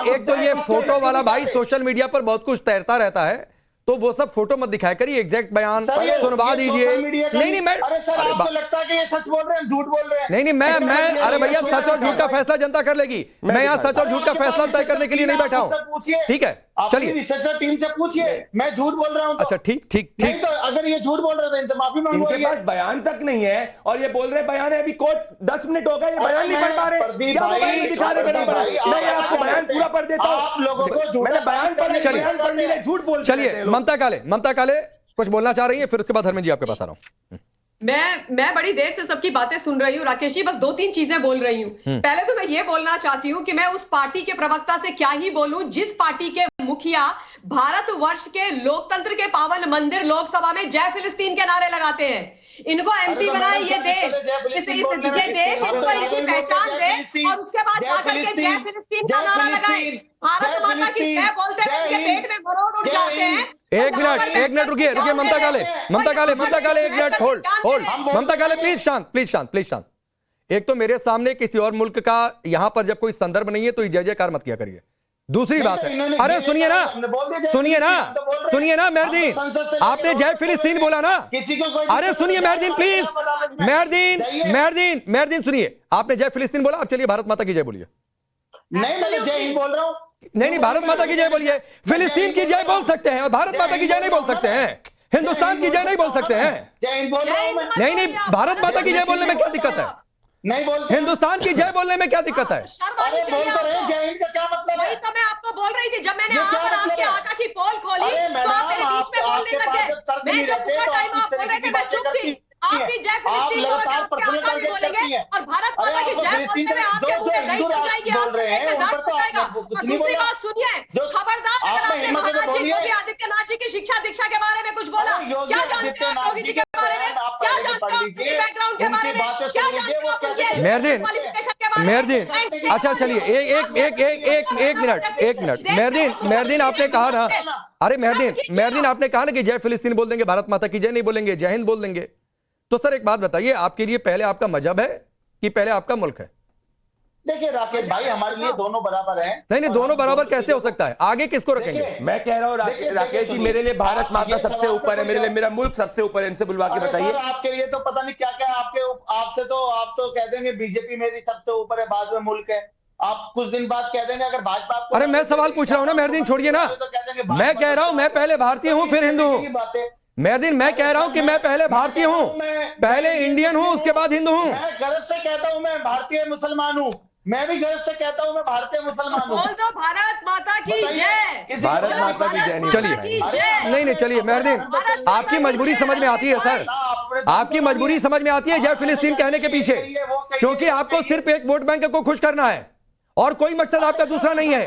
एक तो ये फोटो वाला भाई सोशल मीडिया पर बहुत कुछ तैरता रहता है, तो वो सब फोटो मत दिखाया करिए, एग्जैक्ट बयान सुनवा दीजिए। नहीं मैं, अरे सर, आपको लगता है कि ये सच बोल रहे हैं, झूठ बोल रहे हैं? नहीं मैं अरे भैया, सच और झूठ का फैसला जनता कर लेगी। मैं यहाँ सच और झूठ का फैसला तय करने के लिए नहीं बैठा हूँ। ठीक है, चलिए रिसर्चर टीम से पूछिए, मैं झूठ बोल रहा हूँ। अच्छा ठीक नहीं तो अगर ये झूठ बोल रहे थे इनसे माफी इनके मांगो। पास बयान तक नहीं है और ये बोल रहे बयान है, अभी कोर्ट 10 मिनट हो गए, ये बयान नहीं पढ़ पा रहे। क्या मोबाइल में दिखा रहे बयान? मैं आपको बयान पूरा पढ़ देता हूँ। आप लोगों को मैंने बयान पढ़ा, बयान पढ़ नहीं रहे, झूठ बोल। चलिए, ममता काले कुछ बोलना चाह रही है, फिर उसके बाद धर्मेंद्र जी आपके पास आ रहा हूँ। मैं बड़ी देर से सबकी बातें सुन रही हूँ राकेश जी, बस 2-3 चीजें बोल रही हूँ। पहले तो मैं ये बोलना चाहती हूँ कि मैं उस पार्टी के प्रवक्ता से क्या ही बोलूं जिस पार्टी के मुखिया भारतवर्ष के लोकतंत्र के पावन मंदिर लोकसभा में जय फिलिस्तीन के नारे लगाते हैं। इनको एमपी बनाए ये देश, ये देश इनको इनकी पहचान दे और उसके बाद जाकर के जय फिलिस्तीन का नारा लगाए। भारत माता की जय बोलते हैं, इनके पेट में मरोड़ उठ जाते हैं। एक मिनट रुकिए, ममता काले, एक मिनट होल्ड। ममता काले प्लीज शांत। एक तो मेरे सामने किसी और मुल्क का यहां पर जब कोई संदर्भ नहीं है तो जय जयकार मत किया करिए। दूसरी बात है, अरे सुनिए ना, सुनिए ना मेहरदीन, आपने जय फिलिस्तीन बोला ना, अरे सुनिए मेहरदीन प्लीज, मेहरदीन सुनिए, आपने जय फिलिस्तीन बोला, अब चलिए भारत माता की जय बोलिए। नहीं, मैं जय हिंद बोल रहा हूँ। नहीं, भारत माता की जय बोलिए। फिलिस्तीन की जय बोल सकते हैं और भारत माता की जय नहीं बोल सकते हैं, हिंदुस्तान की जय नहीं बोल सकते हैं। जय हिंद बोल रहा हूँ मैं। नहीं, भारत माता की जय बोलने में क्या दिक्कत है? नहीं बोलते। हिंदुस्तान की जय बोलने में क्या दिक्कत है? अरे बोल तो रहे, जय हिंद का क्या मतलब है? वही तो मैं आपको बोल रही थी, जब मैंने आकर आपके आका की पोल खोली तो आप मेरे बीच में बोलने लगे। मैं जब पूरा टाइम आप बोल रहे थे मैं चुप थी। आप भी जय फिलिस्तीन बोल रहे बोलेंगे और भारत माता की जय बोलते हुए आपके मुंह में नहीं चल जाएगी, आपको पेट में दर्द हो जाएगा। और दूसरी बात सुनिए, खबरदार अगर आपने महाराज जी योगी आदित्यनाथ जी की शिक्षा दीक्षा के बारे में कुछ बोला, क्या जानते हो योगी जी के बारे में, क्या जानते हो उनके बैकग्राउंड के बारे में, क्या जानते हो उनके क्वालिफिकेशन के बारे में? मेहरदीन, अच्छा चलिए एक मिनट, मेहरदीन आपने कहा ना, अरे मेहरदीन आपने कहा ना कि जय फिलिस्तीन बोल देंगे, भारत माता की जय नहीं बोलेंगे, जय हिंद बोल देंगे। तो सर एक बात बताइए, आपके लिए पहले आपका मजहब है कि पहले आपका मुल्क है? देखिए राकेश भाई, हमारे लिए दोनों बराबर हैं। नहीं, दोनों बराबर कैसे हो सकता है? आगे किसको रखेंगे? मैं कह रहा हूँ राकेश जी, मेरे लिए भारत माता सबसे ऊपर है, मेरे लिए मेरा मुल्क सबसे ऊपर है। इनसे बुलवा के बताइए। आपके लिए तो पता नहीं क्या क्या, आपसे तो आप तो कह देंगे बीजेपी मेरी सबसे ऊपर है, बाद में मुल्क है। आप कुछ दिन बाद कह देंगे अगर भाजपा। अरे मैं सवाल पूछ रहा हूँ ना मेहरदीन, छोड़िए ना। मैं कह रहा हूँ मैं पहले भारतीय हूँ फिर हिंदू हूँ। मेहरदीन मैं कह रहा हूँ कि मैं पहले भारतीय हूँ, पहले इंडियन हूँ, उसके बाद हिंदू हूँ। मैं गर्व से कहता हूँ मैं भारतीय मुसलमान हूँ, मैं भी गर्व से कहता हूँ मैं भारतीय मुसलमान हूँ। बोल दो भारत माता की जय, भारत माता की जय नहीं। चलिए नहीं चलिए मेहरदीन, आपकी मजबूरी समझ में आती है सर, आपकी मजबूरी समझ में आती है जय फिलिस्तीन कहने के पीछे, क्योंकि आपको सिर्फ एक वोट बैंक को खुश करना है और कोई मकसद आपका दूसरा नहीं है।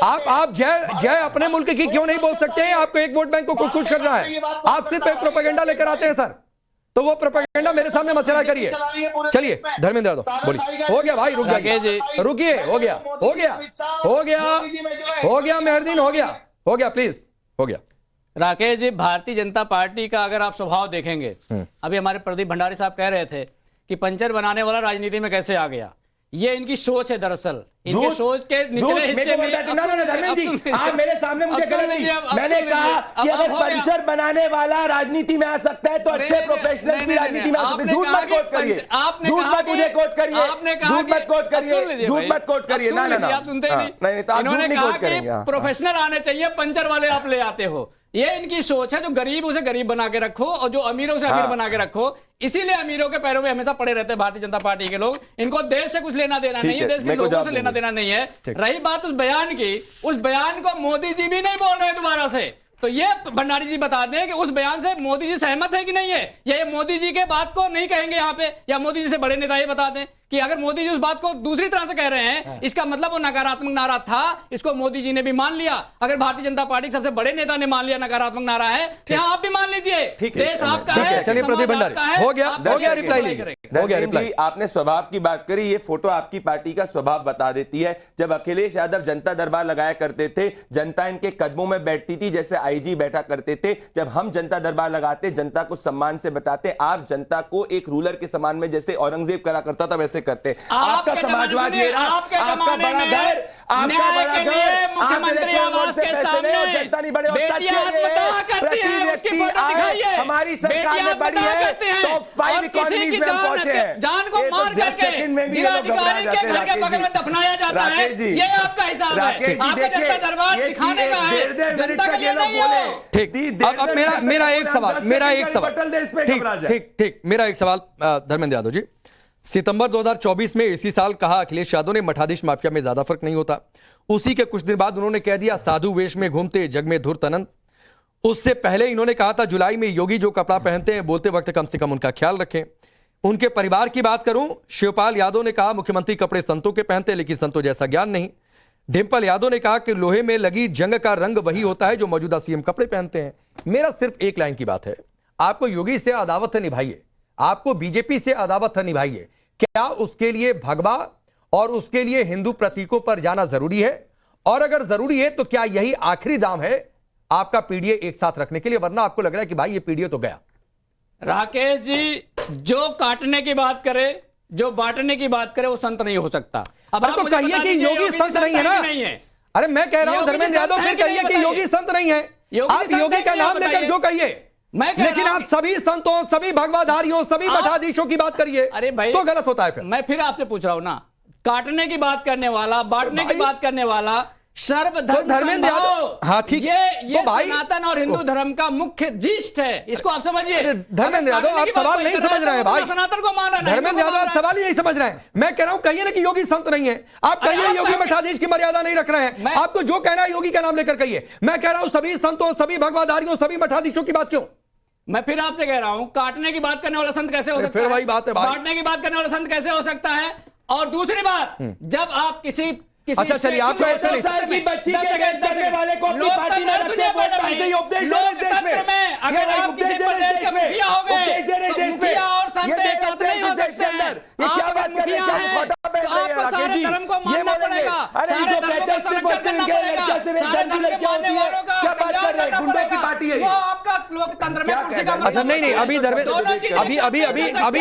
आप जय अपने मुल्क की क्यों नहीं बोल सकते हैं? आपको एक वोट बैंक को खुश करना है, आप सिर्फ एक प्रोपेगेंडा लेकर आते हैं सर, तो वो प्रोपेगेंडा मेरे सामने मत चला करिए। चलिए धर्मेंद्र यादव बोलिए। हो गया भाई, रुक जाइए, रुकिए, हो गया मेहरदीन, हो गया प्लीज, हो गया। राकेश जी, भारतीय जनता पार्टी का अगर आप स्वभाव देखेंगे, अभी हमारे प्रदीप भंडारी साहब कह रहे थे कि पंचर बनाने वाला राजनीति में कैसे आ गया, ये इनकी सोच है। दरअसल इनके सोच के निचले हिस्से में धर्मेंद्र जी, आप मेरे सामने मुझे गलत नहीं, मैंने कहा कि अगर पंचर बनाने वाला राजनीति में आ सकता है तो अच्छे प्रोफेशनल भी राजनीति में आ सकते हैं। झूठ मत कोट करिए, झूठ मत मुझे कोट करिए, झूठ मत कोट करिए, झूठ मत कोट करिए। ना आप सुनते नहीं, इन्होंने कहा कि प्रोफेशनल आने चाहिए, पंचर वाले आप ले आते हो। ये इनकी सोच है, जो गरीब उसे गरीब बना के रखो और जो अमीर उसे अमीर बना के रखो। इसीलिए अमीरों के पैरों में हमेशा पड़े रहते हैं भारतीय जनता पार्टी के लोग। इनको देश से कुछ लेना देना नहीं है, देश के लोगों से लेना देना नहीं है। रही बात उस बयान की, उस बयान को मोदी जी भी नहीं बोल रहे दोबारा से, तो ये भंडारी जी बता दें कि उस बयान से मोदी जी सहमत है कि नहीं है, या ये मोदी जी के बात को नहीं कहेंगे यहाँ पे, या मोदी जी से बड़े नेता ये बता दें कि अगर मोदी जी उस बात को दूसरी तरह से कह रहे हैं, इसका मतलब वो नकारात्मक नारा था, इसको मोदी जी ने भी मान लिया। अगर भारतीय जनता पार्टी के सबसे बड़े नेता ने मान लिया नकारात्मक नारा है, तो यहाँ आप भी मान लीजिए, देश आपका है। चलिए प्रदीप भंडारी, हो गया रिप्लाई। आपने स्वभाव की बात करी, ये फोटो आपकी पार्टी का स्वभाव बता देती है। जब अखिलेश यादव जनता दरबार लगाया करते थे, जनता इनके कदमों में बैठती थी जैसे आईजी बैठा करते थे। जब हम जनता दरबार लगाते, जनता को सम्मान से बताते, आप जनता को एक रूलर के समान में जैसे औरंगजेब करा करता था वैसे करते। आपका समाजवाद ये रहा, आपका बड़ा घर, आपका बड़ा घर, मुख्यमंत्री आवास के सामने जनता नहीं बड़े प्रति व्यक्ति आए, हमारी सरकार में बड़ी है, तो 5 इकोनॉमीज में हम पहुंचे हैं। जान को मार करके जिलाधिकारी के घर के बगल में दफनाया जाता है, ये आपका हिसाब है। आपका जनता दरबार दिखाने का है, जनता के लिए नहीं है। ठीक, अब मेरा एक सवाल, ठीक, मेरा एक सवाल धर्मेंद्र यादव जी। सितंबर 2024 में इसी साल कहा अखिलेश यादव ने मठाधीश माफिया में ज्यादा फर्क नहीं होता। उसी के कुछ दिन बाद उन्होंने कह दिया साधु वेश में घूमते जग में धुर्त अनंत। उससे पहले इन्होंने कहा था जुलाई में योगी जो कपड़ा पहनते हैं बोलते वक्त कम से कम उनका ख्याल रखें। उनके परिवार की बात करूं, शिवपाल यादव ने कहा मुख्यमंत्री कपड़े संतों के पहनते हैं लेकिन संतों जैसा ज्ञान नहीं। डिंपल यादव ने कहा कि लोहे में लगी जंग का रंग वही होता है जो मौजूदा सीएम कपड़े पहनते हैं। मेरा सिर्फ एक लाइन की बात है, आपको योगी से अदावत निभाइए, आपको बीजेपी से अदावत निभाइए, क्या उसके लिए भगवा और उसके लिए हिंदू प्रतीकों पर जाना जरूरी है? और अगर जरूरी है तो क्या यही आखिरी दाम है आपका पीडीए एक साथ रखने के लिए? वरना आपको लग रहा है कि भाई ये पीडीए तो गया। राकेश जी, जो काटने की बात करे, जो बांटने की बात करे, वो संत नहीं हो सकता। अब तो कहिए कि योगी संत नहीं है ना, अरे मैं कह रहा हूं धर्मेंद्र यादव फिर कहिए कि योगी संत नहीं है। आप योगी का नाम लेकर जो कहिए, लेकिन आप सभी संतों, सभी भगवाधारियों, सभी मठाधीशों की बात करिए, अरे भाई तो गलत होता है फिर। मैं फिर आपसे पूछ रहा हूं ना, काटने की बात करने वाला, बांटने की बात करने वाला, सर्वधर्म धर्मेंद्र यादव, हाँ ठीक, ये तो भाई सनातन और हिंदू धर्म का मुख्य जीष्ट है, इसको आप समझिए। धर्मेंद्र यादव आप सवाल नहीं समझ रहे हैं भाई, सनातन को माना, धर्मेंद्र यादव आप सवाल ही नहीं समझ रहे हैं। मैं कह रहा हूं कहिए ना कि योगी संत नहीं है, आप कहिए योगी मठाधीश की मर्यादा नहीं रख रहे हैं, आपको जो कहना है योगी का नाम लेकर कहिए। मैं कह रहा हूं सभी संतों, सभी भगवाधारियों, सभी मठाधीशों की बात क्यों? मैं फिर आपसे कह रहा हूं, काटने की बात करने वाला संत कैसे हो सकता है? फिर वही बात है भाई, बांटने की बात करने वाला संत कैसे हो सकता है? और दूसरी बात, जब आप किसी अच्छा चलिए, आप ऐसे नहीं, साल की बच्ची के रेप करने वाले को अपनी पार्टी में रखते हैं, वोट बैंक से ही उपदेश दे रहे देश में। अगर आप किसी प्रदेश के मुखिया हो गए, तो मुखिया और संत एक साथ नहीं हो सकते हैं। ये क्या बात कर रहे हैं? आपको सारे धर्म को मानना पड़ेगा, सारे धर्म का संरक्षण करना पड़ेगा, सारे धर्म के मानने वालों का क्या बात कर रहे हैं? गुंडों की पार्टी है वो, आपका लोकतंत्र में कुर्सी का। अच्छा नहीं, अभी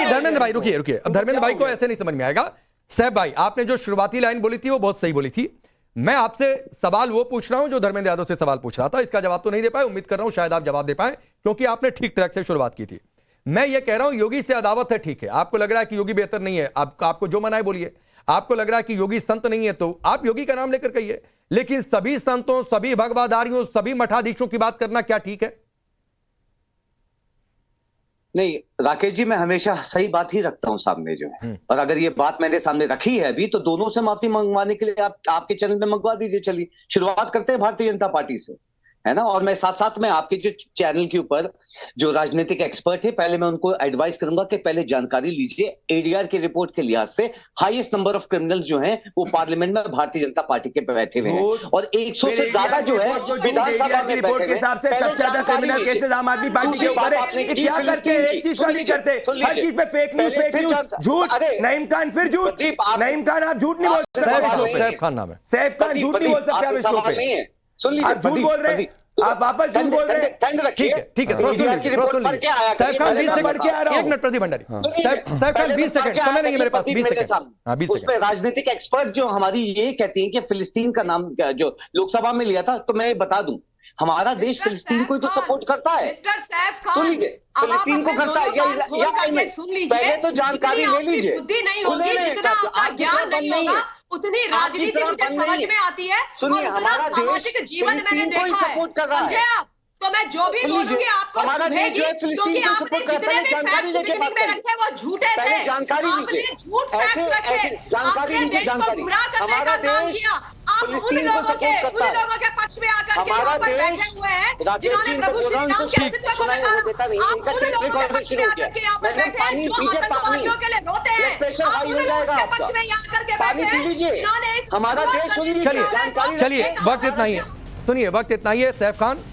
धर्मेंद्र भाई रुकिए, अब धर्मेंद्र भाई को ऐसे नहीं समझ में आएगा। सैफ भाई, आपने जो शुरुआती लाइन बोली थी वो बहुत सही बोली थी। मैं आपसे सवाल वो पूछ रहा हूं जो धर्मेंद्र यादव से सवाल पूछ रहा था, इसका जवाब तो नहीं दे पाए, उम्मीद कर रहा हूं शायद आप जवाब दे पाए, क्योंकि आपने ठीक ट्रैक से शुरुआत की थी। मैं ये कह रहा हूं योगी से अदावत है, ठीक है, आपको लग रहा है कि योगी बेहतर नहीं है, आपको जो मना है बोलिए। आपको लग रहा है कि योगी संत नहीं है तो आप योगी का नाम लेकर कहिए, लेकिन सभी संतों, सभी भगवाधारियों, सभी मठाधीशों की बात करना क्या ठीक है? नहीं राकेश जी, मैं हमेशा सही बात ही रखता हूं सामने जो है, और अगर ये बात मैंने सामने रखी है अभी, तो दोनों से माफी मंगवाने के लिए आपके चैनल में मंगवा दीजिए। चलिए शुरुआत करते हैं भारतीय जनता पार्टी से, है ना। और मैं साथ साथ में आपके जो चैनल के ऊपर जो राजनीतिक एक्सपर्ट है, पहले मैं उनको एडवाइस करूंगा कि पहले जानकारी लीजिए। एडीआर की रिपोर्ट के लिहाज से हाईएस्ट नंबर ऑफ क्रिमिनल जो हैं वो पार्लियामेंट में भारतीय जनता पार्टी के बैठे हुए हैं, और 100 से ज्यादा जो है विधानसभा में रिपोर्ट के हिसाब से सबसे ज्यादा क्रिमिनल केसेस आम आदमी पार्टी के ऊपर है। क्या करते हैं? एक चीज का नहीं करते, हर चीज पे फेक न्यूज, झूठ। नईम खान फिर झूठ, नईम खान आप झूठ नहीं बोल सकते, सैफ खान नाम है, सैफ खान झूठ नहीं बोल सकते आप इस शो पे। आप झूठ बोल रहे हैं, आप वापस झूठ बोल रहे हैं। ठीक है, Saif Khan 20 second, 1 minute Pradeep Bhandari, Saif Khan 20 second, समय नहीं है मेरे पास, 20 सेकंड, 20 सेकंड। उसमें राजनीतिक एक्सपर्ट जो हमारी ये कहती हैं कि फिलिस्तीन का नाम जो लोकसभा में लिया था, तो मैं बता दूं हमारा देश फिलिस्तीन को ही तो सपोर्ट करता है। सुन लीजिए, फिलिस्तीन को करता है या सुन लीजिए, पहले तो जानकारी ले लीजिए। बुद्धि नहीं होगी, जितना आपका ज्ञान नहीं होगा, उतनी राजनीति मुझे समझ में आती है। सुनिए, हमारा देश जीवन मैंने देखा है, आप तो मैं जो भी बोलूंगी आपको चुभेगी, क्योंकि आपने जितने भी फैक्ट्स बिगिनिंग में रखे वो झूठे थे। आपने झूठ फैक्ट्स रखे, आपने देश को गुमराह करने का काम किया। आप उन लोगों के पक्ष में आकर के यहाँ पर बैठे हुए हैं जिन्होंने प्रभु श्री राम के अस्तित्व को नकारा। आप उन लोगों के पक्ष में आकर के यहाँ पर बैठे हैं जो आतंकवादियों के लिए रोते हैं। आप उन लोगों के पक्ष में यहाँ करके बैठे हैं जिन्होंने हमारा देश। चलिए वक्त इतना ही है, सुनिए वक्त इतना ही है। सैफ खान,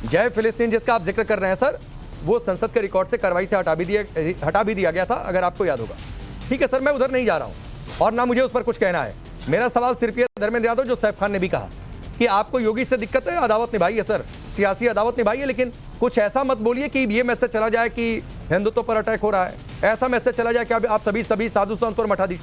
जय फिलिस्तीन जिसका आप जिक्र कर रहे हैं सर, वो संसद के रिकॉर्ड से कार्रवाई से हटा भी दिया गया था, अगर आपको याद होगा। ठीक है सर, मैं उधर नहीं जा रहा हूं और ना मुझे उस पर कुछ कहना है। मेरा सवाल सिर्फ ये धर्मेंद्र यादव, जो सैफ खान ने भी कहा कि आपको योगी से दिक्कत है, अदावत निभाइए सर, सियासी अदावत निभाइए, लेकिन कुछ ऐसा मत बोलिए कि ये मैसेज चला जाए कि हिंदुत्व पर अटैक हो रहा है, ऐसा मैसेज चला जाए कि आप सभी साधु संत और मठाधीश